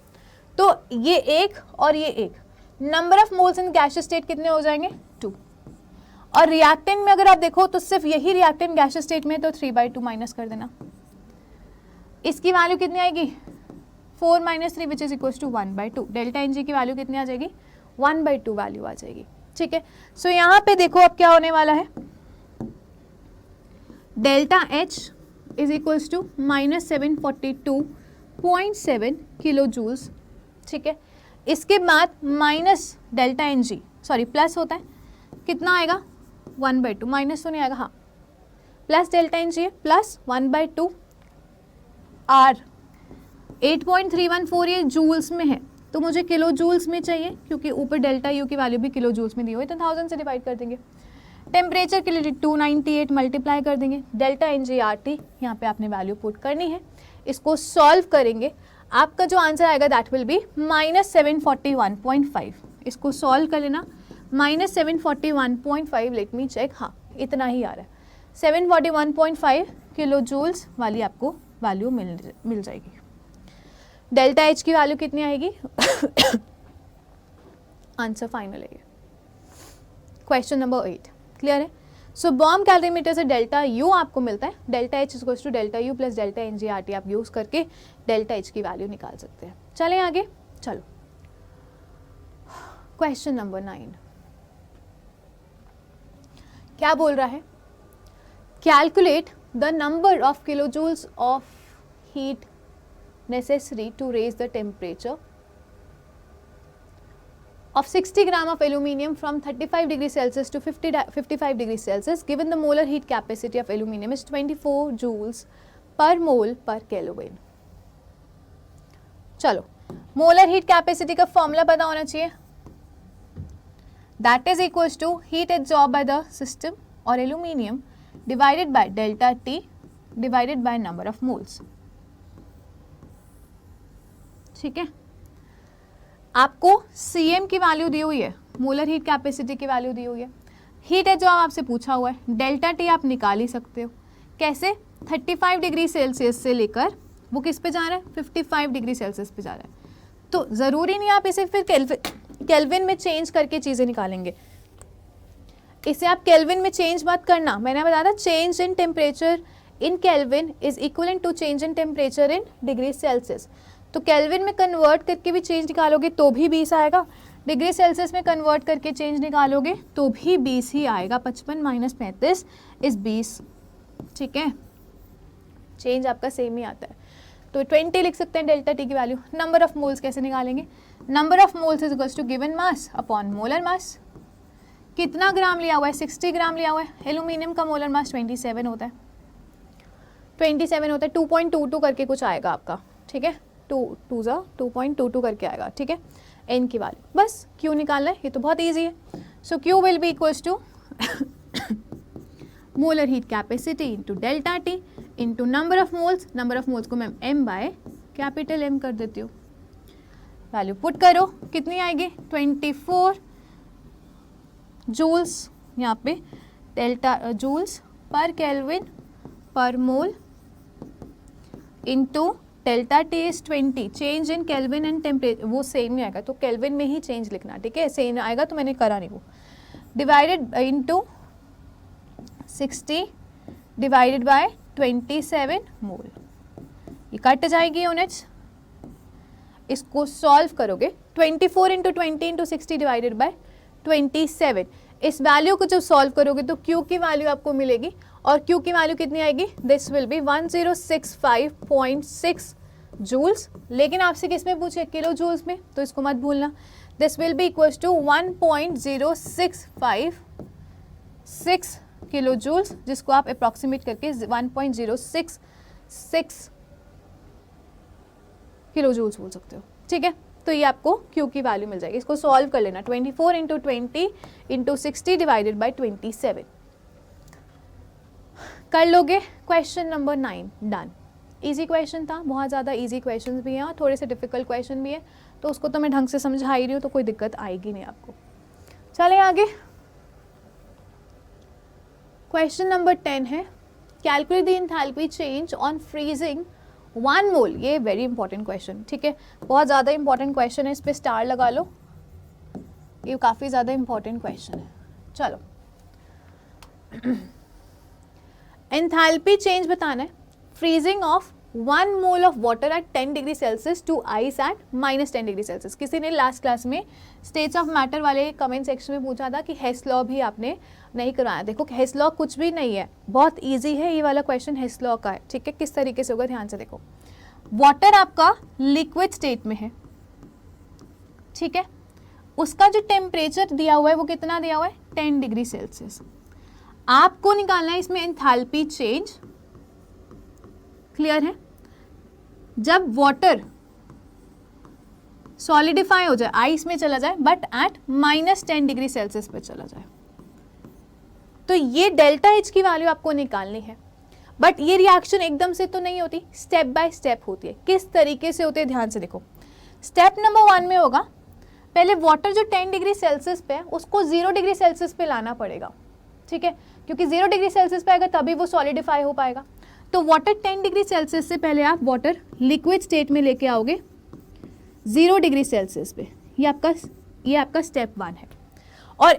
Speaker 1: तो ये एक और ये एक, number of moles in gaseous state कितने हो जाएंगे, 2। और रिएक्टेंट में अगर आप देखो तो सिर्फ यही रिएक्टेंट गैसियस स्टेट में है, तो 3/2 माइनस कर देना। इसकी वैल्यू कितनी आएगी, 4 - 3 which is equal to 1/2। Delta N G की वैल्यू कितनी आ जाएगी, 1/2 वैल्यू आ जाएगी। ठीक है, सो यहाँ पे देखो अब क्या होने वाला है, delta H is equals to -742.7 kilo joules. ठीक है, इसके बाद minus delta N G, sorry plus होता है, कितना आएगा 1/2, माइनस तो नहीं आएगा, हाँ प्लस डेल्टा एन जी है, प्लस 1/2 आर 8.314 ये जूल्स में है, तो मुझे किलो जूल्स में चाहिए, क्योंकि ऊपर डेल्टा यू की वैल्यू भी किलो जूल्स में दी हुई है, तो 1000 से डिवाइड कर देंगे। टेम्परेचर के लिए 298 मल्टीप्लाई कर देंगे, delta N G are T यहाँ पे आपने वैल्यू पुट करनी है। इसको सॉल्व करेंगे, आपका जो आंसर आएगा दैट विल बी -741.5। इसको सॉल्व कर लेना, -741.5, लेट मी चेक, हाँ इतना ही आ रहा है, 741.5 किलो जूल्स वाली आपको वैल्यू मिल जाएगी। डेल्टा एच की वैल्यू कितनी आएगी आंसर फाइनल है। क्वेश्चन नंबर 8 क्लियर है। सो बॉम्ब कैलोरीमीटर से डेल्टा यू आपको मिलता है, delta H is equals to delta you plus delta N G are T आप यूज करके डेल्टा एच की वैल्यू निकाल सकते हैं। चलें आगे, चलो क्वेश्चन नंबर 9 क्या बोल रहा है, calculate the number of kilojoules of heat necessary to raise the temperature of 60 gram of aluminium from 35 degrees Celsius to 55 degrees Celsius given the molar heat capacity of aluminium is 24 joules per mole per Kelvin। चलो मोलर हीट कैपेसिटी का फॉर्मूला पता होना चाहिए, that is equals to heat absorb by the system और aluminium divided by delta T divided by number of moles. ठीक है, आपको Cm की वैल्यू दी हुई है, मोलर हीट कैपेसिटी की वैल्यू दी हुई है, हीट है जो आपसे पूछा हुआ है, डेल्टा टी आप निकाल ही सकते हो। कैसे, 35 डिग्री सेल्सियस से लेकर वो किस पे जा रहा है, 55 डिग्री सेल्सियस पे जा रहा है, तो ज़रूरी नहीं आप इसे फिर केल्विन में चेंज करके चीज़ें निकालेंगे, इसे आप केल्विन में चेंज मत करना। मैंने बताया था change in temperature in kelvin is equivalent to change in temperature in degree Celsius. तो केल्विन में कन्वर्ट करके भी चेंज निकालोगे तो भी 20 आएगा, डिग्री सेल्सियस में कन्वर्ट करके चेंज निकालोगे तो भी 20 ही आएगा। 55 - 35 इज 20। ठीक है, चेंज आपका सेम ही आता है, तो 20 लिख सकते हैं डेल्टा टी की वैल्यू। नंबर ऑफ मोल्स कैसे निकालेंगे, number of moles is equals to given mass upon molar mass. कितना ग्राम लिया हुआ है, 60 ग्राम लिया हुआ है, एल्यूमिनियम का मोलर मास 27 होता है, 27 होता है, 2.22 करके कुछ आएगा आपका। ठीक है, 2.22 करके आएगा। ठीक है, एन की वैल्यू, बस क्यू निकालना है, ये तो बहुत ईजी है। So Q will be equals to molar heat capacity into delta T into number of moles, number of moles को मैं m बाय कैपिटल M कर देती हूँ। वैल्यू पुट करो, कितनी आएगी 24 जूल्स, यहाँ पे delta joules per kelvin per mole into delta T is 20, change in kelvin and temperature वो सेम ही आएगा, तो केल्विन में ही चेंज लिखना। ठीक है, सेम आएगा तो मैंने करा नहीं वो, डिवाइडेड इंटू 60 डिवाइडेड बाय 27 मोल, ये कट जाएगी यूनिट्स। इसको सॉल्व करोगे 24 इंटू 20 इंटू 60 डिवाइडेड बाय 27, इस वैल्यू को जब सॉल्व करोगे तो Q की वैल्यू आपको मिलेगी, और Q की वैल्यू कितनी आएगी, दिस विल बी 1065.6 जूल्स। लेकिन आपसे किस में पूछे, किलो जूल्स में, तो इसको मत भूलना। This will be equals to 1.0656 kilo joules, जिसको आप अप्रॉक्सीमेट करके 1.066 किलो जूल्स बोल सकते हो। ठीक है, तो ये आपको Q की वैल्यू मिल जाएगी। इसको सॉल्व कर लेना, 24 इंटू 20 इंटू 60 डिवाइडेड बाई 27 कर लोगे। Question number 9 done. Easy question था, बहुत ज़्यादा इजी क्वेश्चन भी हैं और थोड़े से डिफिकल्ट क्वेश्चन भी है, तो उसको तो मैं ढंग से समझा ही रही हूँ, तो कोई दिक्कत आएगी नहीं आपको। चले आगे, क्वेश्चन नंबर 10 है calculate the enthalpy change on freezing 1 मोल। ये वेरी इंपॉर्टेंट क्वेश्चन, ठीक है, बहुत ज़्यादा इंपॉर्टेंट क्वेश्चन है, इस पर स्टार लगा लो, ये काफ़ी ज़्यादा इंपॉर्टेंट क्वेश्चन है। चलो एंथैल्पी चेंज बताना है, freezing of 1 mole of water at 10 degree Celsius to ice at -10 degree Celsius. किसी ने लास्ट क्लास में स्टेट्स ऑफ मैटर वाले कमेंट सेक्शन में पूछा था कि हेस लॉ भी आपने नहीं करवाया। देखो हेस लॉ कुछ भी नहीं है, बहुत इजी है, ये वाला क्वेश्चन हेस लॉ का है, ठीक है। किस तरीके से होगा ध्यान से देखो, वाटर आपका लिक्विड स्टेट में है, ठीक है, उसका जो टेम्परेचर दिया हुआ है वो कितना दिया हुआ है 10 डिग्री सेल्सियस। आपको निकालना है इसमें एंथैल्पी चेंज, क्लियर है। जब वाटर सॉलिडिफाई हो जाए, आइस में चला जाए, बट एट -10 डिग्री सेल्सियस पे चला जाए, तो ये डेल्टा एच की वैल्यू आपको निकालनी है। बट ये रिएक्शन एकदम से तो नहीं होती, स्टेप बाय स्टेप होती है। किस तरीके से होती है ध्यान से देखो। स्टेप नंबर 1 में होगा, पहले वाटर जो 10 डिग्री सेल्सियस पे है उसको 0 डिग्री सेल्सियस पे लाना पड़ेगा, ठीक है, क्योंकि 0 डिग्री सेल्सियस पे आएगा तभी वो सॉलिडिफाई हो पाएगा। तो वाटर 10 डिग्री सेल्सियस से पहले आप वाटर लिक्विड स्टेट में लेके आओगे 0 डिग्री सेल्सियस पे। ये आपका स्टेप 1 है। और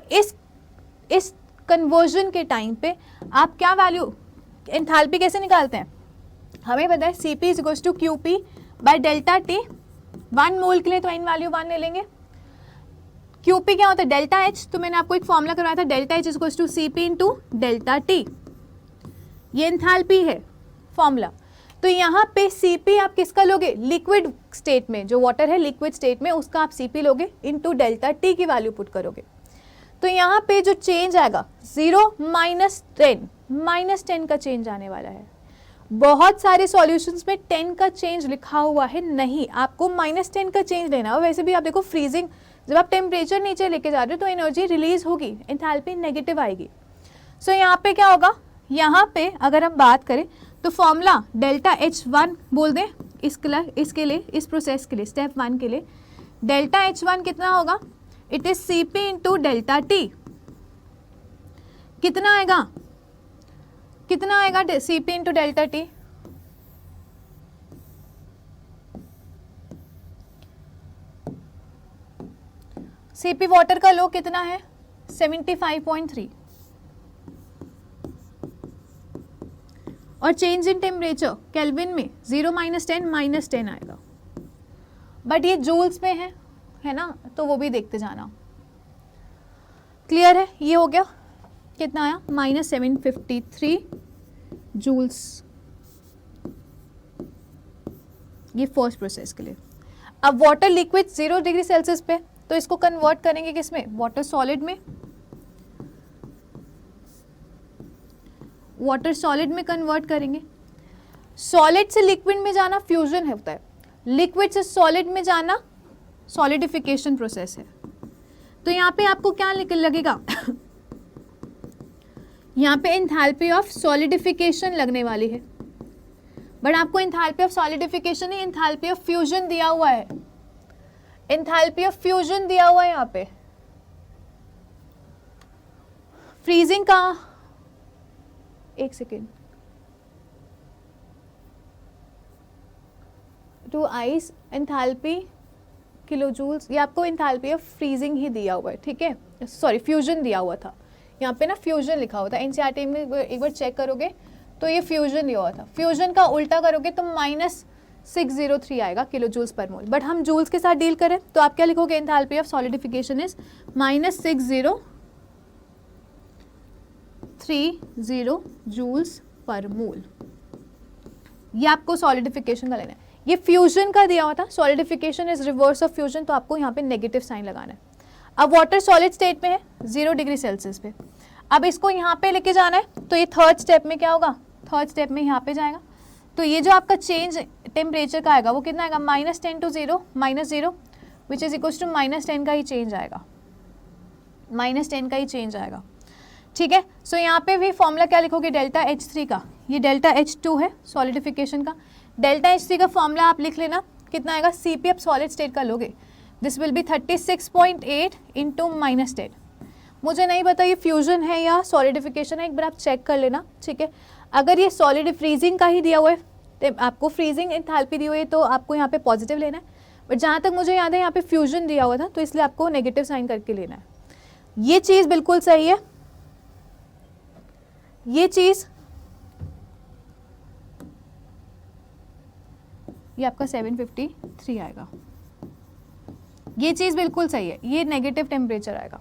Speaker 1: इस कन्वर्जन के टाइम पे आप क्या वैल्यू, एंथैल्पी कैसे निकालते हैं, हमें पता है Cp is to QP by delta T। 1 mole के लिए तो इन वैल्यू 1 ले लेंगे। QP क्या होता है, डेल्टा H, तो मैंने आपको एक फॉर्मूला करवाया था, delta H is to Cp into delta T। ये एंथैल्पी है फॉर्मूला। तो यहाँ पे Cp आप किसका लोगे, लिक्विड स्टेट में, जो वाटर है लिक्विड स्टेट में उसका आप Cp लोगे इंटू डेल्टा T की वैल्यू पुट करोगे। तो यहाँ पे जो चेंज आएगा 0 -10 का चेंज आने वाला है। बहुत सारे सॉल्यूशंस में 10 का चेंज लिखा हुआ है, नहीं, आपको -10 का चेंज लेना है। वैसे भी आप देखो फ्रीजिंग, जब आप टेम्परेचर नीचे लेके जा रहे हो तो एनर्जी रिलीज होगी, एंथैल्पी नेगेटिव आएगी। सो यहाँ पे क्या होगा, यहाँ पे अगर हम बात करें तो फॉर्मूला डेल्टा H1 बोल दें इसके लिए, इस प्रोसेस के लिए, स्टेप 1 के लिए डेल्टा H1 कितना होगा, it is Cp into delta T। कितना आएगा Cp into delta T, Cp water का लो कितना है 75.3, और चेंज इन टेम्परेचर केल्विन में 0 -10 आएगा। बट ये जूल्स में है ना, तो वो भी देखते जाना। क्लियर है, ये हो गया, कितना आया -753 जूल्स, ये फर्स्ट प्रोसेस के लिए। अब वाटर लिक्विड 0 डिग्री सेल्सियस पे, तो इसको कन्वर्ट करेंगे किसमें, वाटर सॉलिड में, वाटर सॉलिड में कन्वर्ट करेंगे। सॉलिड से लिक्विड में जाना फ्यूजन होता है, लिक्विड से सॉलिड में जाना सॉलिडिफिकेशन प्रोसेस है। तो यहाँ पे आपको क्या लगेगा यहाँ पे एंथैल्पी ऑफ सॉलिडिफिकेशन लगने वाली है, बट आपको एंथैल्पी ऑफ सॉलिडिफिकेशन नहीं, एंथैल्पी ऑफ फ्यूजन दिया हुआ है, एंथैल्पी ऑफ फ्यूजन दिया हुआ है यहाँ पे। फ्रीजिंग का, एक second, to ice enthalpy kilo joules, ये आपको एंथैल्पी ऑफ फ्रीजिंग ही दिया हुआ है, ठीक है, सॉरी फ्यूजन दिया हुआ था, यहाँ पे ना फ्यूजन लिखा हुआ था। एनसीईआरटी में एक बार चेक करोगे तो ये फ्यूजन दिया हुआ था, फ्यूजन का उल्टा करोगे तो -603 आएगा kilo joules per mole. But हम जूल्स के साथ डील करें तो आप क्या लिखोगे, enthalpy of solidification is -6030 joules per mole. ये आपको सॉलिडिफिकेशन का लेना है। ये फ्यूजन का दिया हुआ था, solidification is reverse of fusion, तो आपको यहाँ पे नेगेटिव साइन लगाना है। अब वाटर सॉलिड स्टेट में है 0 डिग्री सेल्सियस पे, अब इसको यहाँ पे लेके जाना है, तो ये थर्ड स्टेप में क्या होगा, थर्ड स्टेप में यहाँ पे जाएगा, तो ये जो आपका चेंज टेम्परेचर का आएगा वो कितना आएगा, -10 to 0 -0, which is equal to -10 का ही चेंज आएगा, -10 का ही चेंज आएगा, ठीक है। सो यहाँ पे भी फॉर्मूला क्या लिखोगे, डेल्टा H3 का, ये डेल्टा H2 है सॉलिडिफिकेशन का, डेल्टा H3 का फॉर्मूला आप लिख लेना, कितना आएगा, Cp आप सॉलिड स्टेट का लोगे, दिस विल बी 36.8 इंटू -10। मुझे नहीं पता ये फ्यूजन है या सॉलिडिफिकेशन है, एक बार आप चेक कर लेना, ठीक है। अगर ये सॉलिड फ्रीजिंग का ही दिया हुआ है तो आपको फ्रीजिंग एंथैल्पी दी हुई है तो आपको यहाँ पे पॉजिटिव लेना है, बट जहाँ तक मुझे याद है यहाँ पे फ्यूजन दिया हुआ था तो इसलिए आपको नेगेटिव साइन करके लेना है। ये चीज़ बिल्कुल सही है, ये चीज़, ये आपका 753 आएगा, ये चीज़ बिल्कुल सही है, ये नेगेटिव टेम्परेचर आएगा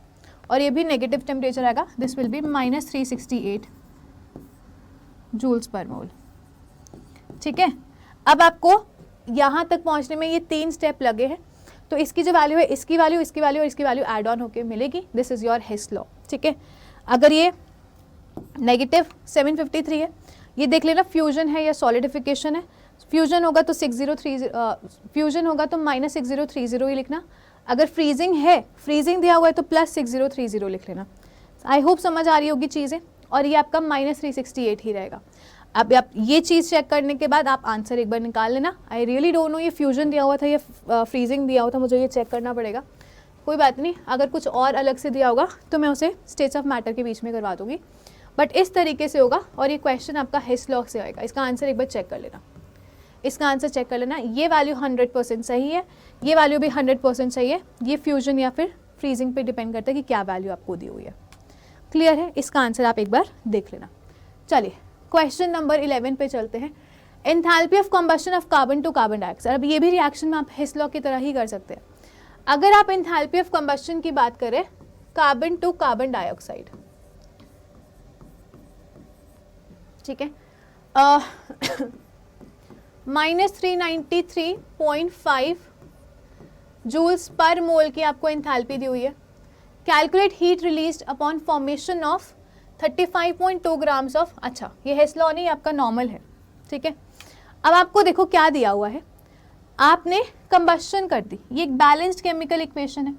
Speaker 1: और ये भी नेगेटिव टेम्परेचर आएगा, this will be -368 joules per mole, ठीक है। अब आपको यहाँ तक पहुँचने में ये 3 स्टेप लगे हैं, तो इसकी जो वैल्यू है, इसकी वैल्यू, इसकी वैल्यू और इसकी वैल्यू ऐड ऑन होके मिलेगी, this is your his law, ठीक है। अगर ये नेगेटिव 753 है, ये देख लेना फ्यूजन है या सॉलिडिफिकेशन है, फ्यूजन होगा तो फ्यूजन होगा तो -6030 ही लिखना, अगर फ्रीजिंग है, फ्रीजिंग दिया हुआ है तो +6030 लिख लेना। आई होप समझ आ रही होगी चीज़ें, और ये आपका -368 ही रहेगा। अब आप ये चीज़ चेक करने के बाद आप आंसर एक बार निकाल लेना। आई रियली डोंट नो ये फ्यूजन दिया हुआ था या फ्रीजिंग दिया हुआ था, मुझे ये चेक करना पड़ेगा, कोई बात नहीं, अगर कुछ और अलग से दिया होगा तो मैं उसे स्टेट्स ऑफ मैटर के बीच में करवा दूंगी, बट इस तरीके से होगा और ये क्वेश्चन आपका हिस लॉ से आएगा। इसका आंसर एक बार चेक कर लेना, इसका आंसर चेक कर लेना, ये वैल्यू 100% सही है, ये वैल्यू भी 100% सही है, ये फ्यूजन या फिर फ्रीजिंग पे डिपेंड करता है कि क्या वैल्यू आपको दी हुई है। क्लियर है, इसका आंसर आप एक बार देख लेना। चलिए क्वेश्चन नंबर 11 पे चलते हैं। Enthalpy of combustion of carbon to carbon dioxide. अब ये भी रिएक्शन में आप हिस लॉ की तरह ही कर सकते हैं। अगर आप एंथैल्पी ऑफ कंबशन की बात करें कार्बन टू कार्बन डाइऑक्साइड, ठीक है, -393.5 जूल्स पर मोल की आपको एंथैल्पी दी हुई है। Calculate heat released upon formation of 35.2 grams of, अच्छा ये हिस लॉ नहीं, आपका नॉर्मल है, ठीक है। अब आपको देखो क्या दिया हुआ है, आपने कंबशन कर दी, ये एक बैलेंस्ड केमिकल इक्वेशन है।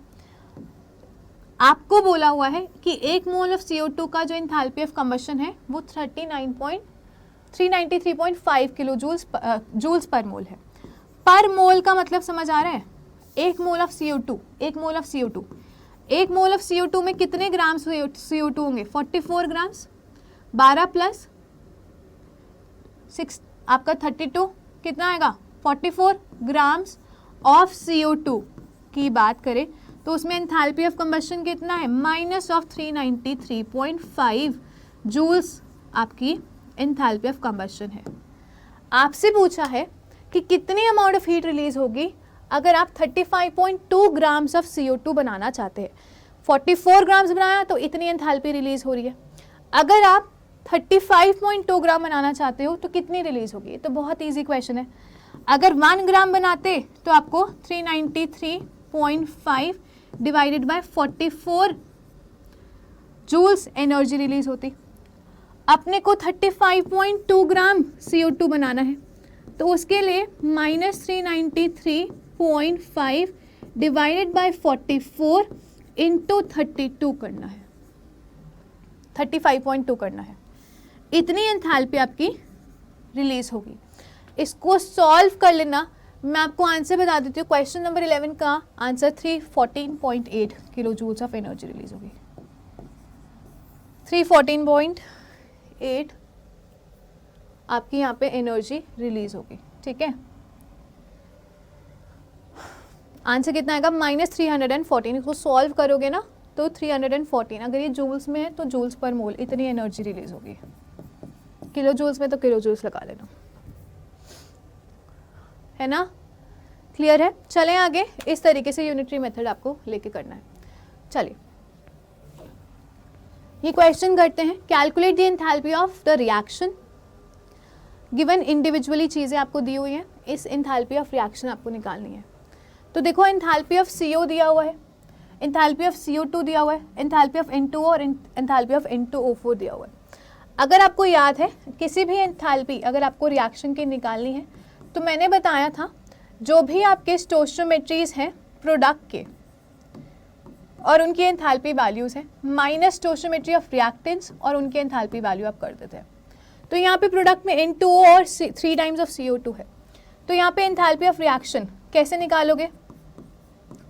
Speaker 1: आपको बोला हुआ है कि 1 मोल ऑफ CO2 का जो एंथैल्पी ऑफ कंबशन है वो 393.5 किलो जूल्स पर मोल है। पर मोल का मतलब समझ आ रहा है, 1 mole of CO2, 1 mole of CO2, 1 mole of CO2 में कितने ग्राम CO2 होंगे, 44 ग्राम्स, 12 प्लस 6 आपका 32, कितना आएगा 44 ग्राम्स ऑफ CO2 की बात करें तो उसमें एंथैल्पी ऑफ कंबशन कितना है, -393.5 जूल्स आपकी एंथैल्पी ऑफ कंबशन है। आपसे पूछा है कि कितनी अमाउंट ऑफ हीट रिलीज होगी अगर आप 35.2 ग्राम्स ऑफ CO2 बनाना चाहते हैं। 44 ग्राम्स बनाया तो इतनी एंथैल्पी रिलीज हो रही है, अगर आप 35.2 ग्राम बनाना चाहते हो तो कितनी रिलीज होगी। तो बहुत इजी क्वेश्चन है, अगर 1 ग्राम बनाते तो आपको 393.5 divided by 44 joules energy release होती। अपने को 35.2 ग्राम CO2 बनाना है तो उसके लिए -393.5 डिवाइडेड बाय 44 इंटू 32 करना है, 35.2 करना है, इतनी एंथैल्पी आपकी रिलीज होगी। इसको सॉल्व कर लेना, मैं आपको आंसर बता देती हूँ। क्वेश्चन नंबर 11 का answer 314.8 kilo joules of energy release होगी। 314.8 आपकी यहाँ पे एनर्जी रिलीज होगी, ठीक है। आंसर कितना आएगा, -314। इसको सॉल्व करोगे ना तो 314, अगर ये जूल्स में है तो जूल्स पर मोल इतनी एनर्जी रिलीज होगी, किलो जूल्स में तो किलो जूल्स लगा लेना, है ना। क्लियर है, चलें आगे। इस तरीके से यूनिटरी मेथड आपको लेके करना है। चलिए ये क्वेश्चन करते हैं। Calculate the enthalpy of the reaction. Given individually चीज़ें आपको दी हुई हैं, इस एंथैल्पी ऑफ रिएक्शन आपको निकालनी है। तो देखो एंथैल्पी ऑफ CO दिया हुआ है, एंथैल्पी ऑफ CO2 दिया हुआ है, एंथैल्पी ऑफ N2O और एंथैल्पी ऑफ N2O4 दिया हुआ है। अगर आपको याद है किसी भी एंथैल्पी अगर आपको रिएक्शन की निकालनी है तो मैंने बताया था जो भी आपके स्टोइचियोमेट्रीज हैं प्रोडक्ट के और उनकी एंथैल्पी वैल्यूज हैं, माइनस स्टोइचियोमेट्री ऑफ रिएक्टेंट्स और उनकी एंथैल्पी वैल्यू आप कर देते हैं। तो यहाँ पे प्रोडक्ट में N2O और 3 टाइम्स ऑफ CO2 है, तो यहाँ पे एंथैल्पी ऑफ रिएक्शन कैसे निकालोगे?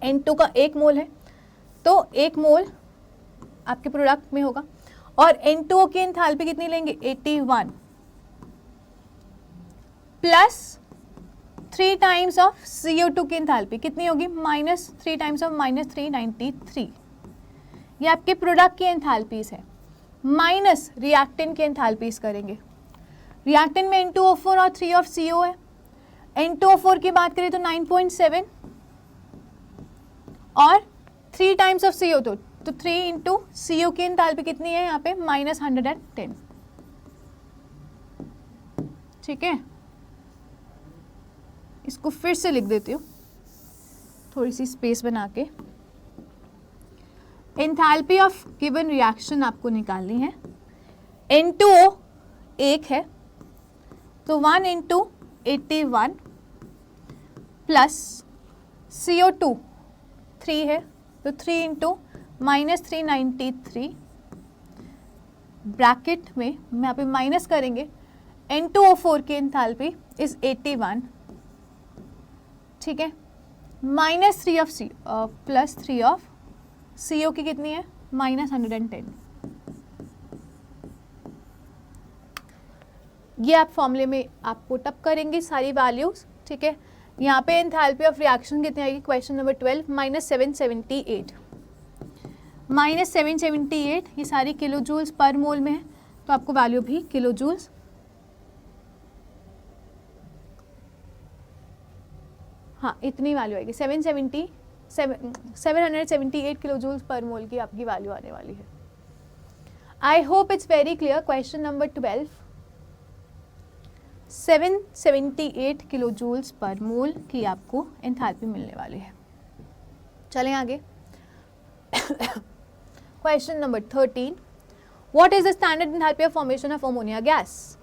Speaker 1: N2 का 1 मोल है तो 1 मोल आपके प्रोडक्ट में होगा, और N2O की एंथैल्पी कितनी लेंगे? 81 प्लस 3 टाइम्स ऑफ CO2 की एंथैल्पी कितनी होगी? Minus 3 times of minus 393। ये आपके प्रोडक्ट की एंथैल्पीज है, माइनस रिएक्टेंट की एंथैल्पीज करेंगे। रिएक्टेंट में N2O4 और 3 ऑफ CO है। N2O4 की बात करें तो 9.7 और 3 टाइम्स ऑफ CO2, तो 3 इंटू CO की एंथैल्पी कितनी है यहाँ पे? माइनस 110। ठीक है, इसको फिर से लिख देती हूँ थोड़ी सी स्पेस बना के। एंथैल्पी ऑफ गिवन रिएक्शन आपको निकालनी है। N2O 1 है तो 1 इंटू 81 प्लस CO2 3 है तो 3 इंटू माइनस 393, ब्रैकेट में यहाँ पे माइनस करेंगे। N2O4 की एंथैल्पी इज 81, ठीक है, minus 3 of C plus 3 of CO की कितनी है? माइनस 110। ये आप फॉर्मूले में आप पुट अप करेंगे सारी वैल्यूज, ठीक है। यहाँ पे एंथैल्पी ऑफ रिएक्शन कितनी आएगी? क्वेश्चन नंबर 12 माइनस 778, माइनस 778, ये सारी किलो जूल्स पर मोल में है तो आपको वैल्यू भी किलो जूल्स, हाँ इतनी वैल्यू आएगी, 778 किलो जूल्स पर मोल की आपकी वैल्यू आने वाली है। I hope it's very clear. Question number 12, 778 kilo joules per mole की आपको एंथैल्पी मिलने वाली है। चलें आगे। Question number 13, what is the standard enthalpy of formation of ammonia gas?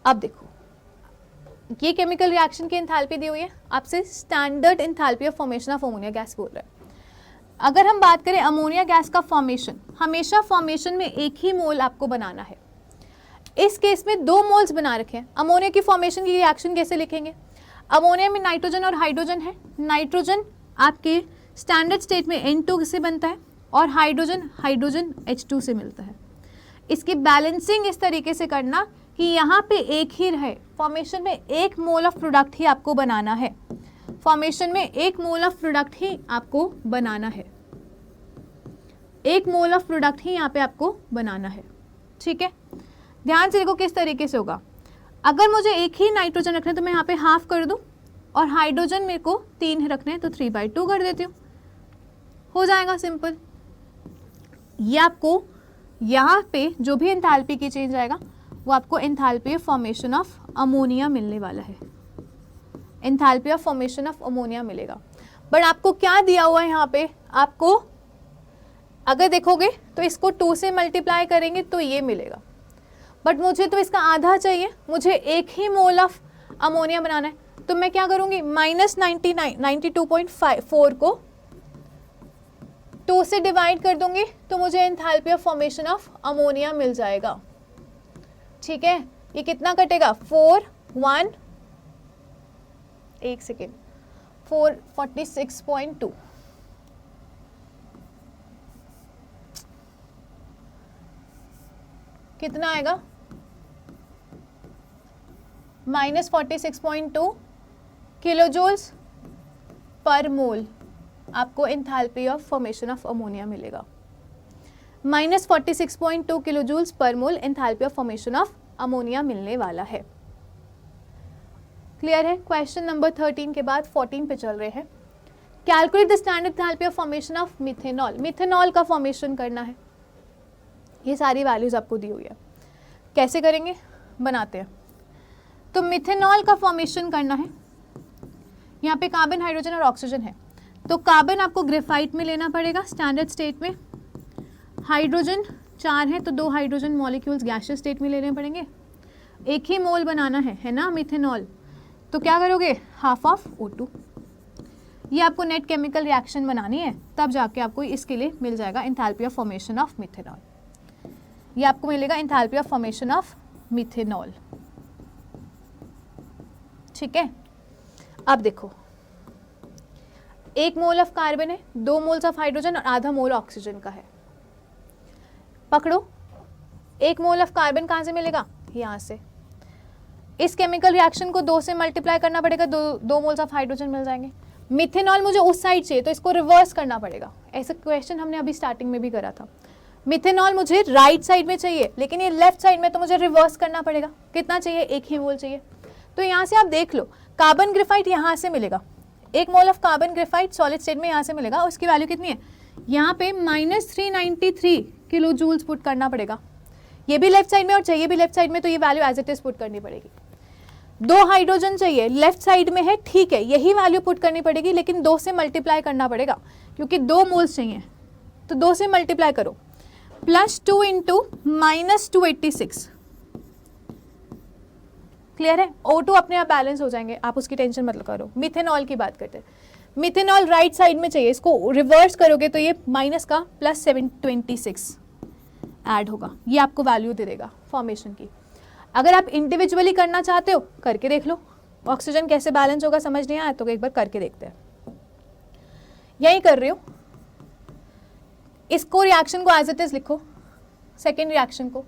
Speaker 1: अब देखो, ये केमिकल रिएक्शन की एंथैल्पी दी हुई है, आपसे standard enthalpy of formation of ammonia gas बोल रहा है। अगर हम बात करें अमोनिया गैस का फॉर्मेशन, हमेशा फॉर्मेशन में एक ही मोल आपको बनाना है। इस केस में 2 मोल्स बना रखे हैं। अमोनिया की फॉर्मेशन की रिएक्शन कैसे लिखेंगे? अमोनिया में नाइट्रोजन और हाइड्रोजन है। नाइट्रोजन आपके स्टैंडर्ड स्टेट में N2 से बनता है और हाइड्रोजन H2 से मिलता है। इसकी बैलेंसिंग इस तरीके से करना कि यहाँ पे एक ही रहे। फॉर्मेशन में 1 मोल ऑफ प्रोडक्ट ही आपको बनाना है। फॉर्मेशन में 1 मोल ऑफ प्रोडक्ट ही आपको बनाना है। 1 मोल ऑफ प्रोडक्ट ही यहाँ पे आपको बनाना है, ठीक है। ध्यान से देखो किस तरीके से होगा। अगर मुझे एक ही नाइट्रोजन रखना है तो मैं यहाँ पे हाफ कर दूँ, और हाइड्रोजन मेरे को 3 रखने हैं तो 3/2 कर देती हूँ, हो जाएगा सिंपल। ये आपको यहाँ पे जो भी एंथैल्पी की चेंज आएगा वो आपको enthalpy of formation of ammonia मिलने वाला है। Enthalpy of formation of ammonia मिलेगा। बट आपको क्या दिया हुआ है यहाँ पे? आपको अगर देखोगे तो इसको 2 से मल्टीप्लाई करेंगे तो ये मिलेगा, बट मुझे तो इसका आधा चाहिए। मुझे एक ही मोल ऑफ अमोनिया बनाना है तो मैं क्या करूँगी? माइनस 92.4 को 2 से डिवाइड कर दूंगी तो मुझे enthalpy of formation of ammonia मिल जाएगा, ठीक है। ये कितना कटेगा? 446.2। कितना आएगा? Minus 46.2 kilo joules per mole आपको enthalpy of formation of ammonia मिलेगा। Minus 46.2 kilo joules per mole enthalpy of formation of ammonia मिलने वाला है। क्लियर है? क्वेश्चन नंबर 13 के बाद 14 पे चल रहे हैं। Calculate the standard enthalpy of formation of methanol. Methanol का फॉर्मेशन करना है। ये सारी वैल्यूज आपको दी हुई है। कैसे करेंगे? बनाते हैं। तो मिथेनॉल का फॉर्मेशन करना है। यहाँ पे कार्बन, हाइड्रोजन और ऑक्सीजन है, तो कार्बन आपको ग्रेफाइट में लेना पड़ेगा स्टैंडर्ड स्टेट में। हाइड्रोजन 4 है तो 2 हाइड्रोजन मॉलिक्यूल्स गैसियस स्टेट में लेने पड़ेंगे। एक ही मोल बनाना है ना मिथेनॉल, तो क्या करोगे? Half of O2। ये आपको नेट केमिकल रिएक्शन बनानी है, तब जाके आपको इसके लिए मिल जाएगा enthalpy of formation of methanol. ये आपको मिलेगा enthalpy of formation of methanol. ठीक है, अब देखो 1 मोल ऑफ कार्बन है, 2 मोल्स ऑफ हाइड्रोजन और आधा मोल ऑक्सीजन का है। पकड़ो, 1 मोल ऑफ कार्बन कहाँ से मिलेगा? यहाँ से। इस केमिकल रिएक्शन को 2 से मल्टीप्लाई करना पड़ेगा, 2 मोल्स ऑफ हाइड्रोजन मिल जाएंगे। मिथेनॉल मुझे उस साइड चाहिए तो इसको रिवर्स करना पड़ेगा। ऐसा क्वेश्चन हमने अभी स्टार्टिंग में भी करा था। मिथेनॉल मुझे राइट साइड में चाहिए, लेकिन ये लेफ्ट साइड में, तो मुझे रिवर्स करना पड़ेगा। कितना चाहिए? 1 ही मोल चाहिए। तो यहाँ से आप देख लो, कार्बन ग्रेफाइट यहाँ से मिलेगा, 1 mole of carbon graphite solid state में यहाँ से मिलेगा। उसकी वैल्यू कितनी है? यहाँ पे -393 किलो जूल्स पुट करना पड़ेगा। ये भी लेफ्ट साइड में और चाहिए भी लेफ्ट साइड में, तो ये value as it is put करनी पड़ेगी। 2 हाइड्रोजन चाहिए, लेफ्ट साइड में है, ठीक है, यही वैल्यू पुट करनी पड़ेगी, लेकिन 2 से मल्टीप्लाई करना पड़ेगा क्योंकि 2 मोल्स चाहिए, तो 2 से मल्टीप्लाई करो। +2 इंटू -286। क्लियर है? O2 अपने आप बैलेंस हो जाएंगे, आप उसकी टेंशन मत करो। मिथेनॉल की बात करते हैं। मिथेनॉल राइट साइड में चाहिए, इसको रिवर्स करोगे तो ये माइनस का +726 ऐड होगा। ये आपको वैल्यू दे देगा फॉर्मेशन की। अगर आप इंडिविजुअली करना चाहते हो करके देख लो, ऑक्सीजन कैसे बैलेंस होगा समझ नहीं आया तो एक बार करके देखते हैं। यही कर रही हो, इसको रिएक्शन को एज इट इज लिखो। सेकेंड रिएक्शन को,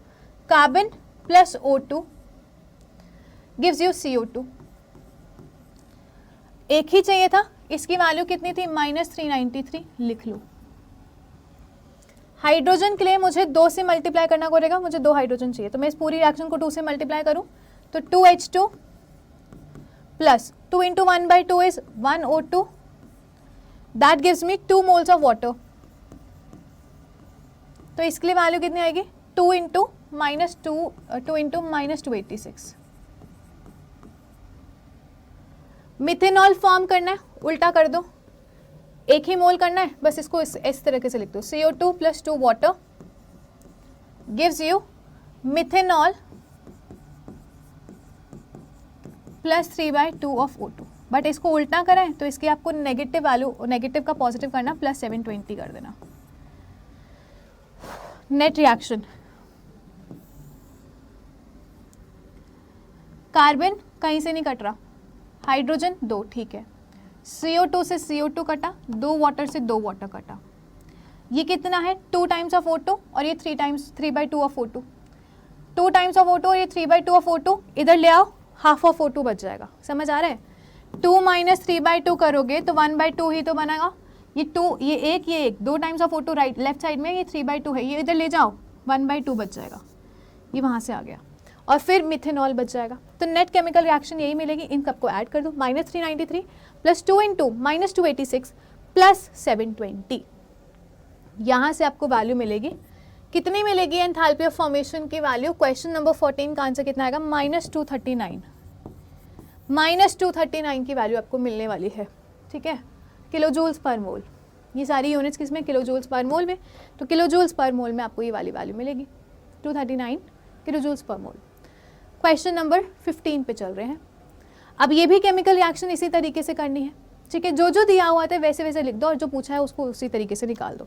Speaker 1: carbon plus O2 gives you CO2। एक ही चाहिए था, इसकी वैल्यू कितनी थी? -393 लिख लो। हाइड्रोजन के लिए मुझे 2 से मल्टीप्लाई करना पड़ेगा, मुझे 2 हाइड्रोजन चाहिए, तो मैं इस पूरी रिएक्शन को 2 से मल्टीप्लाई करूं तो 2H2 plus 2 into 1/2 is 1 O2, that gives me 2 moles of water. तो इसके लिए वैल्यू कितनी आएगी? 2 इंटू -286। मिथेनॉल फॉर्म करना है, उल्टा कर दो, 1 ही मोल करना है, बस इसको इस तरीके से लिख दो। CO2 plus 2 water gives you methanol plus 3/2 of O2। But इसको उल्टा करें तो इसकी आपको नेगेटिव वैल्यू, नेगेटिव का पॉजिटिव करना, +720 कर देना। नेट रिएक्शन, कार्बन कहीं से नहीं कट रहा, हाइड्रोजन 2, ठीक है, CO2 से CO2 कटा, 2 वाटर से 2 वाटर कटा। ये कितना है? 2 टाइम्स ऑफ O2 और ये 3/2 of O2। 2 times of O2 और ये 3/2 ऑफ O2 इधर ले आओ, हाफ ऑफ O2 बच जाएगा। समझ आ रहा है? 2 - 3/2 करोगे तो 1/2 ही तो बनेगा। ये 2, ये 1, 2 times of O2 right left side में, ये 3/2 है, ये इधर ले जाओ, 1/2 बच जाएगा, ये वहाँ से आ गया, और फिर मिथेनॉल बच जाएगा। तो नेट केमिकल रिएक्शन यही मिलेगी। इन सबको ऐड कर दो, -393 प्लस 2 इंटू -286 प्लस 720। यहाँ से आपको वैल्यू मिलेगी, कितनी मिलेगी एंथैल्पी ऑफ फॉर्मेशन की वैल्यू? क्वेश्चन नंबर 14 का आंसर कितना आएगा? -239। -239 की वैल्यू आपको मिलने वाली है। ठीक है, किलो जूल्स पर मोल। ये सारी यूनिट्स किस में? किलो जूल्स पर मोल में। तो किलो जूल्स पर मोल में आपको ये वाली वैल्यू मिलेगी, 239 किलो जूल्स पर मोल। क्वेश्चन नंबर 15 पे चल रहे हैं। अब ये भी केमिकल रिएक्शन इसी तरीके से करनी है। ठीक है, जो जो दिया हुआ था वैसे वैसे लिख दो और जो पूछा है उसको उसी तरीके से निकाल दो।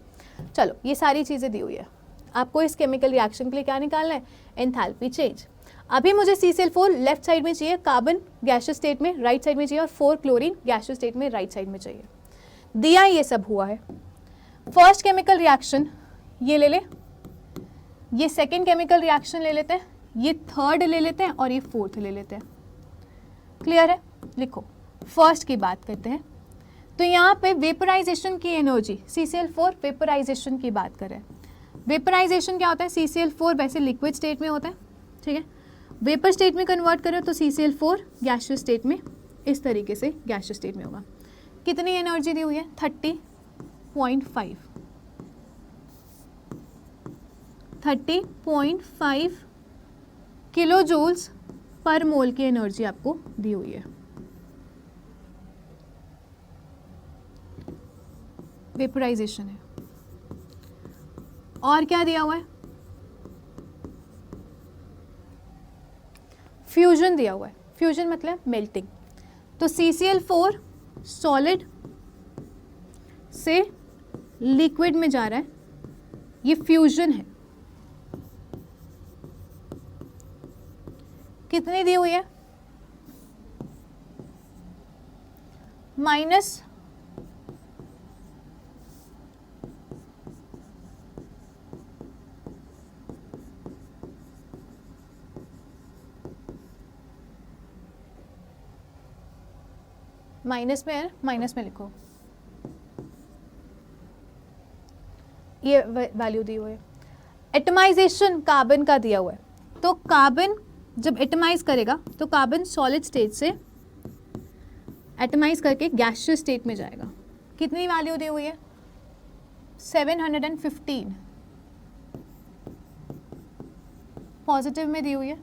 Speaker 1: चलो, ये सारी चीज़ें दी हुई है, आपको इस केमिकल रिएक्शन के लिए क्या निकालना है? Enthalpy change. अभी मुझे CCl4 लेफ्ट साइड में चाहिए, कार्बन गैसियस स्टेट में राइट साइड में चाहिए, और 4 क्लोरीन गैसियस स्टेट में राइट साइड में चाहिए। दिया ये सब हुआ है। फर्स्ट केमिकल रिएक्शन ये ले ले, ये सेकेंड केमिकल रिएक्शन ले लेते हैं, ये थर्ड ले लेते हैं और ये फोर्थ ले लेते हैं। क्लियर है? लिखो, फर्स्ट की बात करते हैं। तो यहाँ पे वेपराइजेशन की एनर्जी, CCl4 वेपराइजेशन की बात करें। वेपराइजेशन क्या होता है? CCl4 वैसे लिक्विड स्टेट में होता है, ठीक है, वेपर स्टेट में कन्वर्ट करें तो CCl4 गैसियस स्टेट में इस तरीके से गैसियस स्टेट में होगा। कितनी एनर्जी दी हुई है? 30.5 किलो जूल्स पर मोल की एनर्जी आपको दी हुई है। वेपराइजेशन है। और क्या दिया हुआ है? फ्यूजन दिया हुआ है। फ्यूजन मतलब मेल्टिंग। तो CCl4 सॉलिड से लिक्विड में जा रहा है, ये फ्यूजन है। कितनी दी हुई है? माइनस माइनस में है, माइनस में लिखो, ये वैल्यू दी हुई है। एटमाइजेशन कार्बन का दिया हुआ है, तो कार्बन जब एटमाइज करेगा तो कार्बन सॉलिड स्टेट से एटमाइज करके गैसियस स्टेट में जाएगा। कितनी वैल्यू दी हुई है? 715 पॉजिटिव में दी हुई है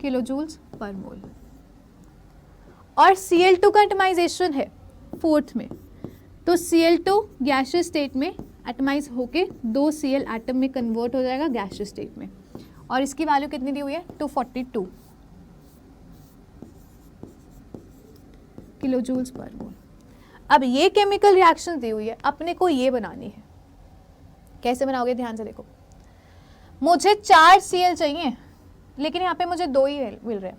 Speaker 1: किलो जूल्स पर मोल। और Cl2 का एटमाइजेशन है 4th में, तो Cl2 गैसियस स्टेट में एटमाइज होके 2 Cl एटम में कन्वर्ट हो जाएगा गैसियस स्टेट में, और इसकी वैल्यू कितनी दी हुई है? 242 किलो जूल्स पर मोल। अब ये केमिकल रिएक्शन दी हुई है, अपने को ये बनानी है। कैसे बनाओगे? ध्यान से देखो, मुझे 4 Cl चाहिए लेकिन यहाँ पे मुझे 2 ही मिल रहे हैं,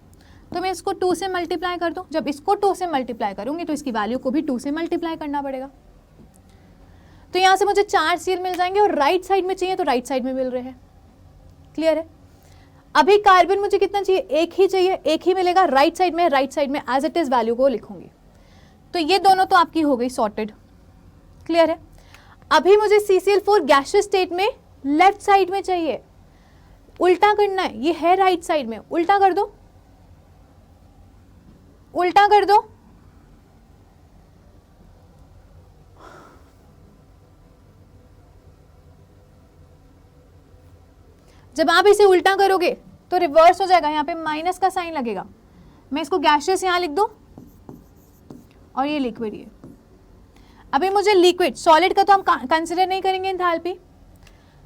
Speaker 1: तो मैं इसको 2 से मल्टीप्लाई कर दूं। जब इसको 2 से मल्टीप्लाई करूंगी तो इसकी वैल्यू को भी 2 से मल्टीप्लाई करना पड़ेगा। तो यहाँ से मुझे 4 Cl मिल जाएंगे, और राइट साइड में चाहिए तो राइट साइड में मिल रहे हैं। क्लियर है? अभी कार्बन मुझे कितना चाहिए? 1 ही चाहिए, 1 ही मिलेगा राइट साइड में। राइट साइड में एज इट इज वैल्यू को लिखूंगी, तो ये दोनों तो आपकी हो गई सॉर्टेड। क्लियर है? अभी मुझे CCl4 गैसियस स्टेट में लेफ्ट साइड में चाहिए, उल्टा करना है। ये है राइट साइड में, उल्टा कर दो, उल्टा कर दो। जब आप इसे उल्टा करोगे तो रिवर्स हो जाएगा, यहाँ पे माइनस का साइन लगेगा। मैं इसको गैसियस यहाँ लिख दूं और ये लिक्विड। ये अभी मुझे लिक्विड, सॉलिड का तो हम कंसिडर नहीं करेंगे एंथैल्पी,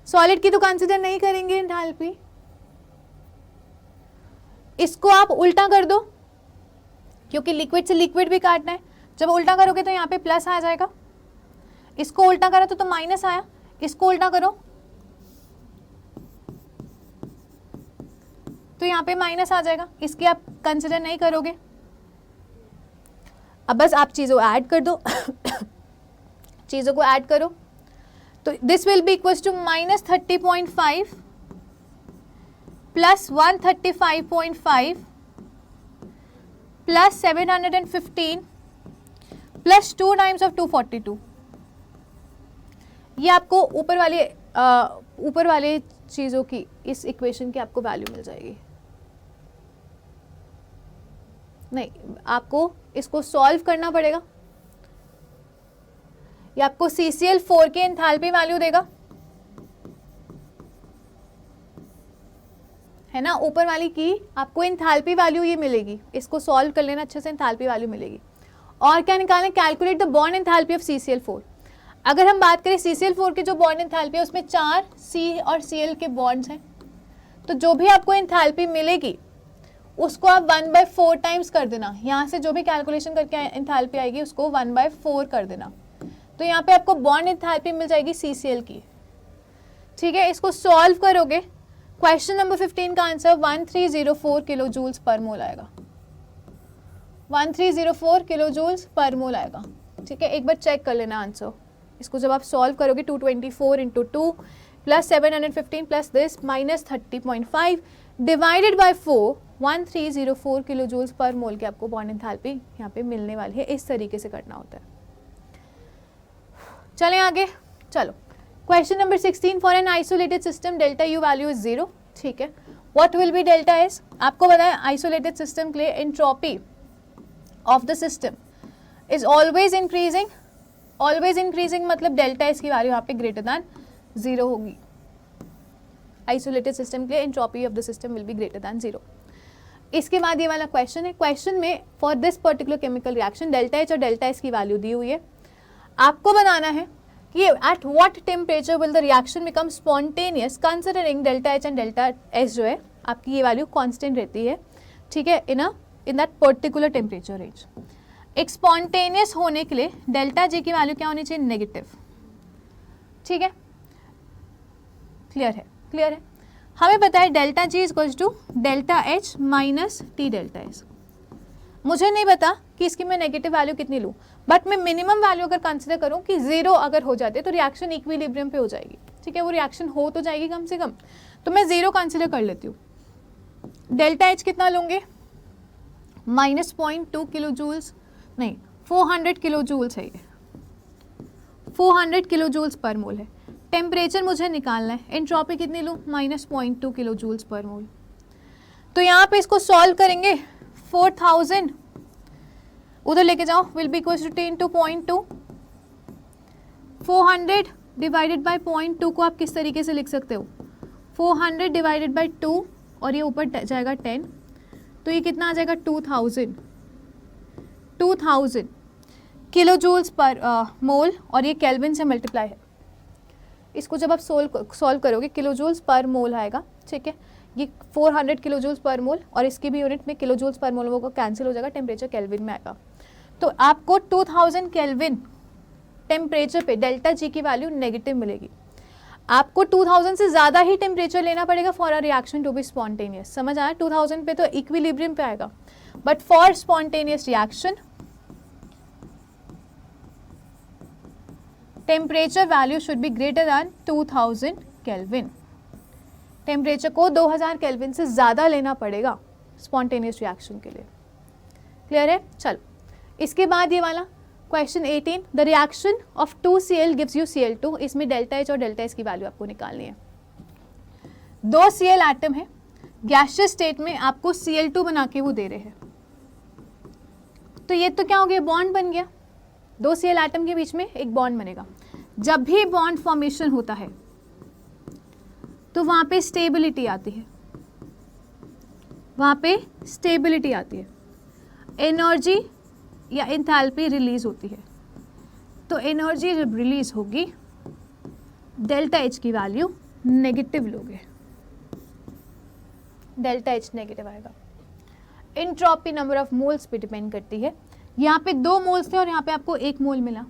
Speaker 1: सॉलिड की तो कंसिडर नहीं करेंगे एंथैल्पी। इसको आप उल्टा कर दो, क्योंकि लिक्विड से लिक्विड भी काटना है। जब उल्टा करोगे तो यहाँ पे प्लस आ जाएगा। इसको उल्टा करा तो माइनस आया, इसको उल्टा करो तो यहाँ पे माइनस आ जाएगा। इसकी आप कंसिडर नहीं करोगे। अब बस आप चीज़ों ऐड कर दो चीज़ों को ऐड करो, तो this will be equal to -30.5 plus 135.5 plus 715 plus 2 times of 242। ये आपको ऊपर वाले चीज़ों की, इस इक्वेशन की आपको वैल्यू मिल जाएगी। नहीं, आपको इसको सॉल्व करना पड़ेगा। ये आपको CCl4 की एंथैल्पी वैल्यू देगा, है ना। ऊपर वाली की आपको एंथैल्पी वैल्यू ये मिलेगी, इसको सॉल्व कर लेना अच्छे से, एंथैल्पी वैल्यू मिलेगी। और क्या निकालें? Calculate the bond enthalpy of CCl4। अगर हम बात करें CCl4 की जो बॉन्ड एंथैल्पी है उसमें 4 C और Cl के बॉन्ड्स हैं, तो जो भी आपको एंथैल्पी मिलेगी उसको आप 1/4 टाइम्स कर देना। यहाँ से जो भी कैलकुलेशन करके एंथैल्पी आएगी उसको 1/4 कर देना, तो यहाँ पे आपको बॉन्ड एंथैल्पी मिल जाएगी CCl की। ठीक है, इसको सॉल्व करोगे, क्वेश्चन नंबर 15 का आंसर 1304 किलो जूल्स पर मोल आएगा। 1304 किलो जूल्स पर मोल आएगा। ठीक है, एक बार चेक कर लेना आंसर। इसको जब आप सॉल्व करोगे 224 into 2 plus 715 plus this -30.5 divided by 4, 1304 kilo joules per mole की आपको बॉन्ड एंथैल्पी यहाँ पे मिलने वाली है। इस तरीके से करना होता है। चलें आगे, चलो question number 16, for an isolated system delta U value is 0। ठीक है, what will be delta S? आपको पता है आइसोलेटेड सिस्टम के लिए entropy of the system is always increasing. Always increasing मतलब डेल्टा एस की वैल्यू यहाँ पे ग्रेटर दैन 0 होगी। आइसोलेटेड सिस्टम के लिए entropy of the system will be greater then 0। इसके बाद ये वाला क्वेश्चन है, क्वेश्चन में for this particular chemical reaction delta H और डेल्टा एस की वैल्यू दी हुई है। आपको बनाना है कि at what temperature will the reaction become spontaneous considering delta H and delta S जो है आपकी ये वैल्यू कांस्टेंट रहती है। ठीक है, in that particular temperature range. एक स्पॉन्टेनियस होने के लिए डेल्टा जी की वैल्यू क्या होनी चाहिए? नेगेटिव। ठीक है, क्लियर है, क्लियर है। हमें पता है delta G equals to delta H minus T delta S. मुझे नहीं पता कि इसकी मैं नेगेटिव वैल्यू कितनी लूँ, बट मैं मिनिमम वैल्यू अगर कंसिडर करूँ कि 0 अगर हो जाते तो रिएक्शन इक्विलिब्रियम पे हो जाएगी, ठीक है, वो रिएक्शन हो तो जाएगी कम से कम, तो मैं 0 कंसिडर कर लेती हूँ। डेल्टा एच कितना लूँगे, -0.2 किलो जूल्स, नहीं 400 किलो जूल्स है, ये 400 किलो जूल्स पर मोल है। टेम्परेचर मुझे निकालना है, एंट्रोपी कितनी लूँ, -0.2 किलो जूल्स पर मोल। तो यहाँ पे इसको सॉल्व करेंगे, 4000 उधर लेके जाओ, will be equals to 10 to 0.2। 400 divided by 0.2 को आप किस तरीके से लिख सकते हो, 400 डिवाइडेड बाय 2 और ये ऊपर जाएगा 10, तो ये कितना आ जाएगा 2000 किलो जूल्स पर मोल, और ये केल्विन से मल्टीप्लाई है। इसको जब आप सॉल्व करोगे किलो जूल्स पर मोल आएगा, ठीक है, ये 400 किलो जूल्स पर मोल और इसकी भी यूनिट में किलो जूल्स पर मोल वो कैंसिल हो जाएगा, टेम्परेचर केल्विन में आएगा। तो आपको 2000 केल्विन टेम्परेचर पे डेल्टा जी की वैल्यू नेगेटिव मिलेगी। आपको 2000 से ज़्यादा ही टेम्परेचर लेना पड़ेगा for a reaction to be spontaneous, समझ आया। 2000 पे तो इक्विलिब्रियम पे आएगा, but for spontaneous reaction temperature value should be greater than 2000 kelvin. Temperature को 2000 केल्विन से ज़्यादा लेना पड़ेगा स्पॉन्टेनियस रिएक्शन के लिए, क्लियर है। चलो इसके बाद ये वाला question 18, the reaction of 2Cl gives you Cl2। इसमें डेल्टा एच और डेल्टा एस की वैल्यू आपको निकालनी है। 2 Cl एटम है, गैसियस स्टेट में आपको Cl2 बना के वो दे रहे हैं, तो ये तो क्या हो गया, बॉन्ड बन गया। 2 Cl एटम के बीच में एक बॉन्ड बनेगा। जब भी बॉन्ड फॉर्मेशन होता है तो वहाँ पे स्टेबिलिटी आती है, वहाँ पे स्टेबिलिटी आती है, एनर्जी या एंथैल्पी रिलीज होती है। तो एनर्जी जब रिलीज होगी, डेल्टा एच की वैल्यू नेगेटिव लोगे, डेल्टा एच नेगेटिव आएगा। एंट्रोपी नंबर ऑफ मोल्स पे डिपेंड करती है। यहाँ पे 2 मोल्स थे और यहाँ पे आपको 1 मोल मिला,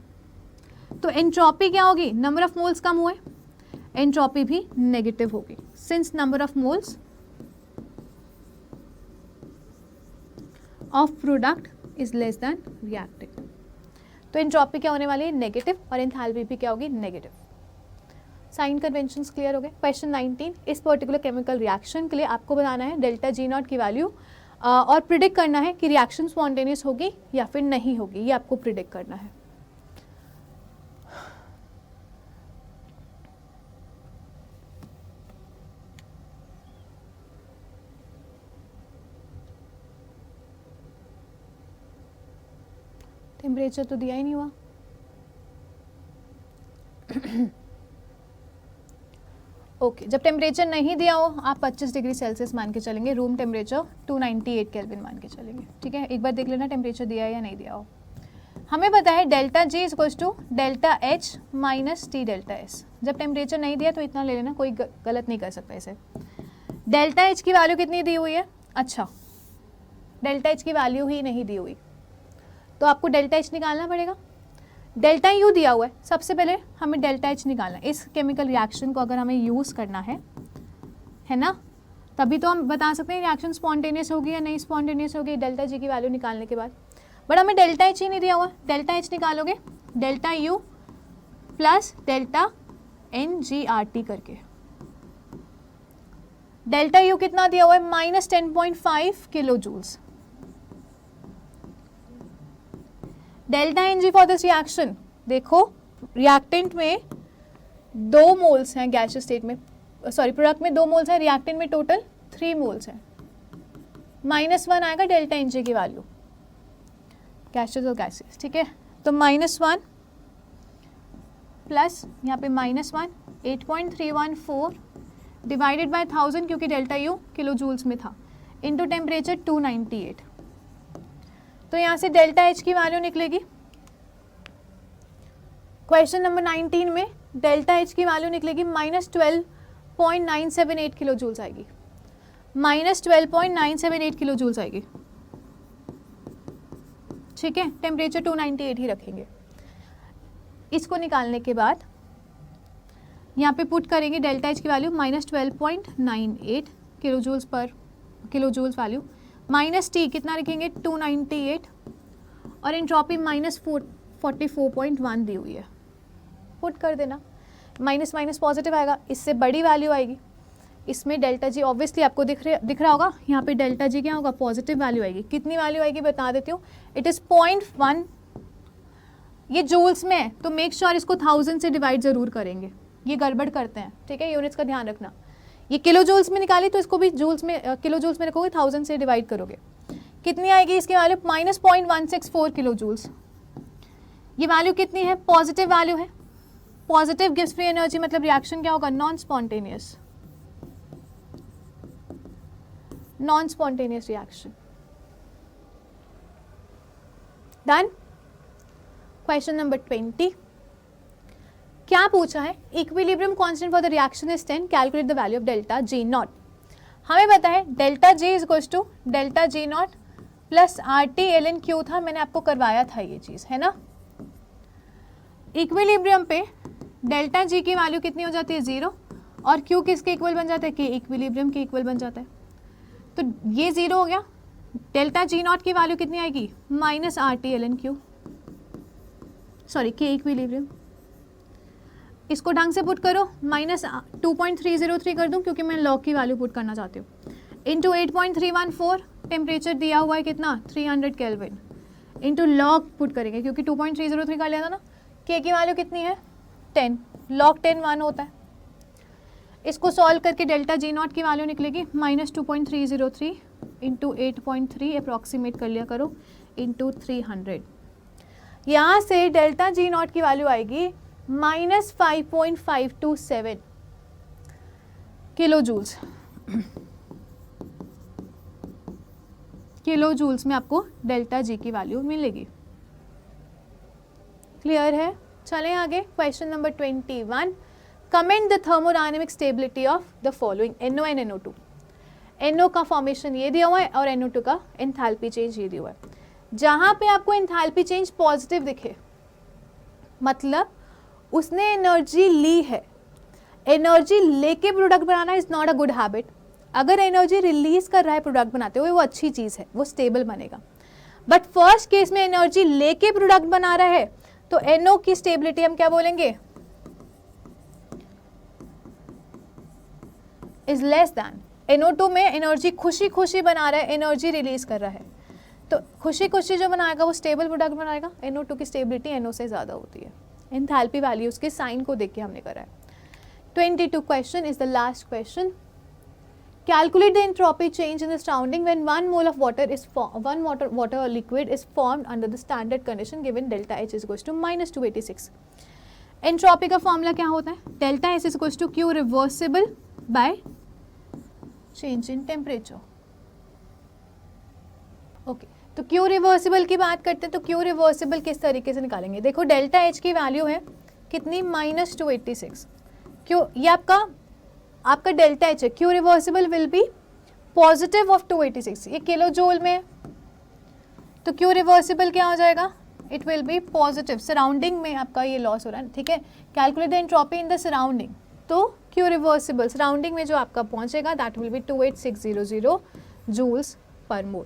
Speaker 1: तो एंट्रोपी क्या होगी, नंबर ऑफ मोल्स कम हुए, एंट्रोपी भी नेगेटिव होगी, since number of moles of product is less than reactant. तो एंट्रोपी क्या होने वाली है, नेगेटिव, और एंथैल्पी भी क्या होगी, नेगेटिव। साइन कन्वेंशंस क्लियर हो गए। क्वेश्चन 19, इस पर्टिकुलर केमिकल रिएक्शन के लिए आपको बताना है डेल्टा जी नॉट की वैल्यू और प्रिडिक्ट करना है कि रिएक्शन स्पॉन्टेनियस होगी या फिर नहीं होगी, ये आपको प्रिडिक्ट करना है। टेम्परेचर तो दिया ही नहीं हुआ। ओके, जब टेम्परेचर नहीं दिया हो आप 25 डिग्री सेल्सियस मान के चलेंगे, रूम टेम्परेचर 298 केल्विन मान के चलेंगे, ठीक है। एक बार देख लेना टेम्परेचर दिया है या नहीं दिया हो। हमें पता है delta G equals to delta H minus T delta S. जब टेम्परेचर नहीं दिया तो इतना ले लेना, कोई गलत नहीं कर सकता इसे। डेल्टा एच की वैल्यू कितनी दी हुई है, अच्छा डेल्टा एच की वैल्यू ही नहीं दी हुई, तो आपको डेल्टा एच निकालना पड़ेगा। डेल्टा यू दिया हुआ है, सबसे पहले हमें डेल्टा एच निकालना है। इस केमिकल रिएक्शन को अगर हमें यूज़ करना है ना, तभी तो हम बता सकते हैं रिएक्शन स्पॉन्टेनियस होगी या नहीं स्पॉन्टेनियस होगी, डेल्टा जी की वैल्यू निकालने के बाद। बट हमें डेल्टा एच ही नहीं दिया हुआ, डेल्टा एच निकालोगे delta you plus delta N G are T करके। डेल्टा यू कितना दिया हुआ है, -10.5 kilo joules. Delta N G for this reaction, देखो रिएक्टेंट में 2 मोल्स हैं, गैसियस स्टेट में, सॉरी प्रोडक्ट में 2 मोल्स हैं, रिएक्टेंट में टोटल 3 मोल्स हैं। -1 आएगा डेल्टा एन जी की वैल्यू, गैसियस और गैसियस, ठीक है। तो -1 प्लस यहाँ पे -1 8.314 डिवाइडेड बाय 1000, क्योंकि डेल्टा यू किलो जूल्स में था, इनटू टेम्परेचर 298। तो यहाँ से डेल्टा एच की वैल्यू निकलेगी। क्वेश्चन नंबर 19 में डेल्टा एच की वैल्यू निकलेगी -12.978 किलो जूल्स आएगी, -12.978 किलो जूल्स आएगी, ठीक है। टेम्परेचर 298 ही रखेंगे। इसको निकालने के बाद यहाँ पे पुट करेंगे डेल्टा एच की value -12.98 kilo joules value, minus T कितना रखेंगे 298 और एंट्रोपी -44.1 दी हुई है, पुट कर देना, माइनस माइनस पॉजिटिव आएगा, इससे बड़ी वैल्यू आएगी, इसमें डेल्टा जी ऑब्वियसली आपको दिख रहा होगा, यहाँ पे डेल्टा जी क्या होगा पॉजिटिव वैल्यू आएगी, कितनी वैल्यू आएगी बता देती हूँ, इट इज़ 0.1, ये जूल्स में है तो मेक श्योर इसको 1000 से डिवाइड ज़रूर करेंगे, ये गड़बड़ करते हैं, ठीक है, यूनिट्स का ध्यान रखना, ये किलो जूल्स में निकाली तो इसको भी जूल्स में किलो जूल्स में रखोगे, 1000 से डिवाइड करोगे, कितनी आएगी इसकी वैल्यू -0.164 किलो जूल्स, ये वैल्यू कितनी है पॉजिटिव वैल्यू है, पॉजिटिव गिव्स फ्री एनर्जी, मतलब रिएक्शन क्या होगा non spontaneous reaction. Done. Question number 20 क्या पूछा है, equilibrium constant for the reaction is 10, calculate the value of delta G naught. हमें पता है delta G is equals to delta G naught plus R T L N Q था, मैंने आपको करवाया था ये चीज, है ना। इक्विलिब्रियम पे डेल्टा जी की वैल्यू कितनी हो जाती है 0 और क्यू किसके इक्वल बन जाता है के इक्विलिब्रियम के इक्वल बन जाता है, तो ये 0 हो गया, डेल्टा जी नॉट की वैल्यू कितनी आएगी minus R T L N Q, sorry K equilibrium, इसको ढंग से पुट करो, -2.303 कर दूं क्योंकि मैं लॉग की वैल्यू पुट करना चाहती हूँ, इंटू 8.314, टेम्परेचर दिया हुआ है कितना 300 केल्विन, इंटू लॉग पुट करेंगे क्योंकि 2.303 कर लिया था ना, के की वैल्यू कितनी है 10, लॉग 10 1 होता है, इसको सॉल्व करके डेल्टा जी नॉट की वैल्यू निकलेगी -2.303 इंटू 8.3 अप्रॉक्सीमेट कर लिया करो इंटू 300, यहाँ से डेल्टा जी नॉट की वैल्यू आएगी -5.527 किलो जूल्स, किलो जूल्स में आपको डेल्टा जी की वैल्यू मिलेगी। क्लियर है, चलें आगे। Question number 21, comment the thermodynamic stability of the following NO and NO2। NO का फॉर्मेशन ये दिया हुआ है और NO2 का एंथैल्पी चेंज ये दिया हुआ है, जहाँ पे आपको एंथैल्पी चेंज पॉजिटिव दिखे मतलब उसने एनर्जी ली है, एनर्जी लेके product banana is not a good habit, अगर एनर्जी रिलीज कर रहा है प्रोडक्ट बनाते हुए वो अच्छी चीज़ है, वो स्टेबल बनेगा, बट फर्स्ट केस में एनर्जी लेके प्रोडक्ट बना रहा है तो NO की स्टेबिलिटी हम क्या बोलेंगे इज लेस दैन, NO2 में एनर्जी खुशी खुशी बना रहा है, एनर्जी रिलीज कर रहा है, तो खुशी खुशी जो बनाएगा वो स्टेबल प्रोडक्ट बनाएगा, NO2 की स्टेबिलिटी NO से ज़्यादा होती है, एंथैल्पी वैल्यूज के साइन को देख के हमने करा है। 22 question is the last question, calculate the entropy change in the surrounding when 1 mole of water is water liquid is formed under the standard condition given delta H is equals to -286। Entropy का फॉर्मूला क्या होता है, delta H is equals to Q reversible by change in temperature. Okay, तो क्यू रिवर्सिबल की बात करते हैं, तो क्यू रिवर्सिबल किस तरीके से निकालेंगे, देखो डेल्टा एच की वैल्यू है कितनी -286, क्यू ये आपका डेल्टा एच है, Q reversible will be positive of 286, ये किलो जूल में, तो क्यू रिवर्सिबल क्या हो जाएगा, it will be positive, surrounding में आपका ये लॉस हो रहा है, ठीक है, calculate the entropy in the surrounding, तो क्यू रिवर्सिबल सराउंडिंग में जो आपका पहुंचेगा that will B 28600 joules per mole,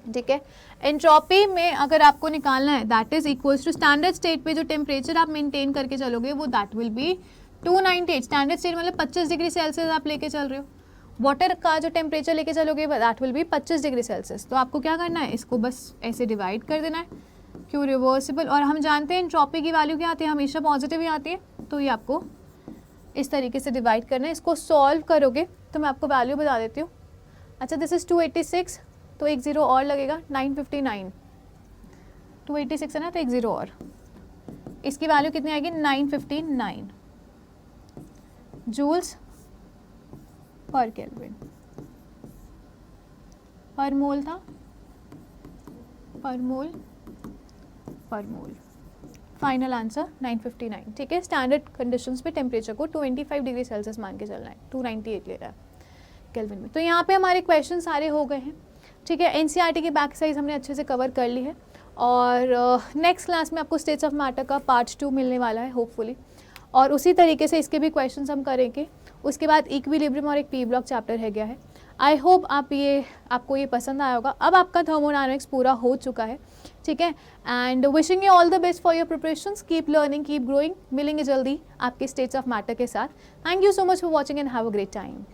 Speaker 1: ठीक है। एंट्रोपी में अगर आपको निकालना है that is equals to standard state पे जो टेम्परेचर आप मेंटेन करके चलोगे वो that will be 298, standard state मतलब 25 डिग्री सेल्सियस आप लेके चल रहे हो, वाटर का जो टेम्परेचर लेके चलोगे that will B 25 degree Celsius, तो आपको क्या करना है इसको बस ऐसे डिवाइड कर देना है, क्यू रिवर्सिबल, और हम जानते हैं एंट्रोपी की वैल्यू क्या आती है, हमेशा पॉजिटिव ही आती है, तो ये आपको इस तरीके से डिवाइड करना है, इसको सॉल्व करोगे तो मैं आपको वैल्यू बता देती हूँ। अच्छा, दिस इज 286, तो एक ज़ीरो और लगेगा, 959, 286 है ना, तो एक ज़ीरो और, इसकी वैल्यू कितनी आएगी 959 जूल्स पर केल्विन, पर मोल था, पर मोल, फाइनल आंसर 959, ठीक है। स्टैंडर्ड कंडीशंस पे टेम्परेचर को 25 डिग्री सेल्सियस मान के चलना है, 298 ले रहा है केल्विन में। तो यहाँ पे हमारे क्वेश्चन सारे हो गए हैं, ठीक है। एनसीईआरटी की बैक साइज हमने अच्छे से कवर कर ली है, और नेक्स्ट क्लास में आपको स्टेट्स ऑफ मैटर का पार्ट 2 मिलने वाला है होपफुली, और उसी तरीके से इसके भी क्वेश्चंस हम करेंगे। उसके बाद इक्विलिब्रियम और एक पी ब्लॉक चैप्टर रह गया है। आई होप आपको ये पसंद आया होगा। अब आपका थर्मोडायनेमिक्स पूरा हो चुका है, ठीक है। And wishing you all the best for your preparations. Keep learning, keep growing. मिलेंगे जल्दी आपके स्टेट्स ऑफ मैटर के साथ। Thank you so much for watching and have a great time.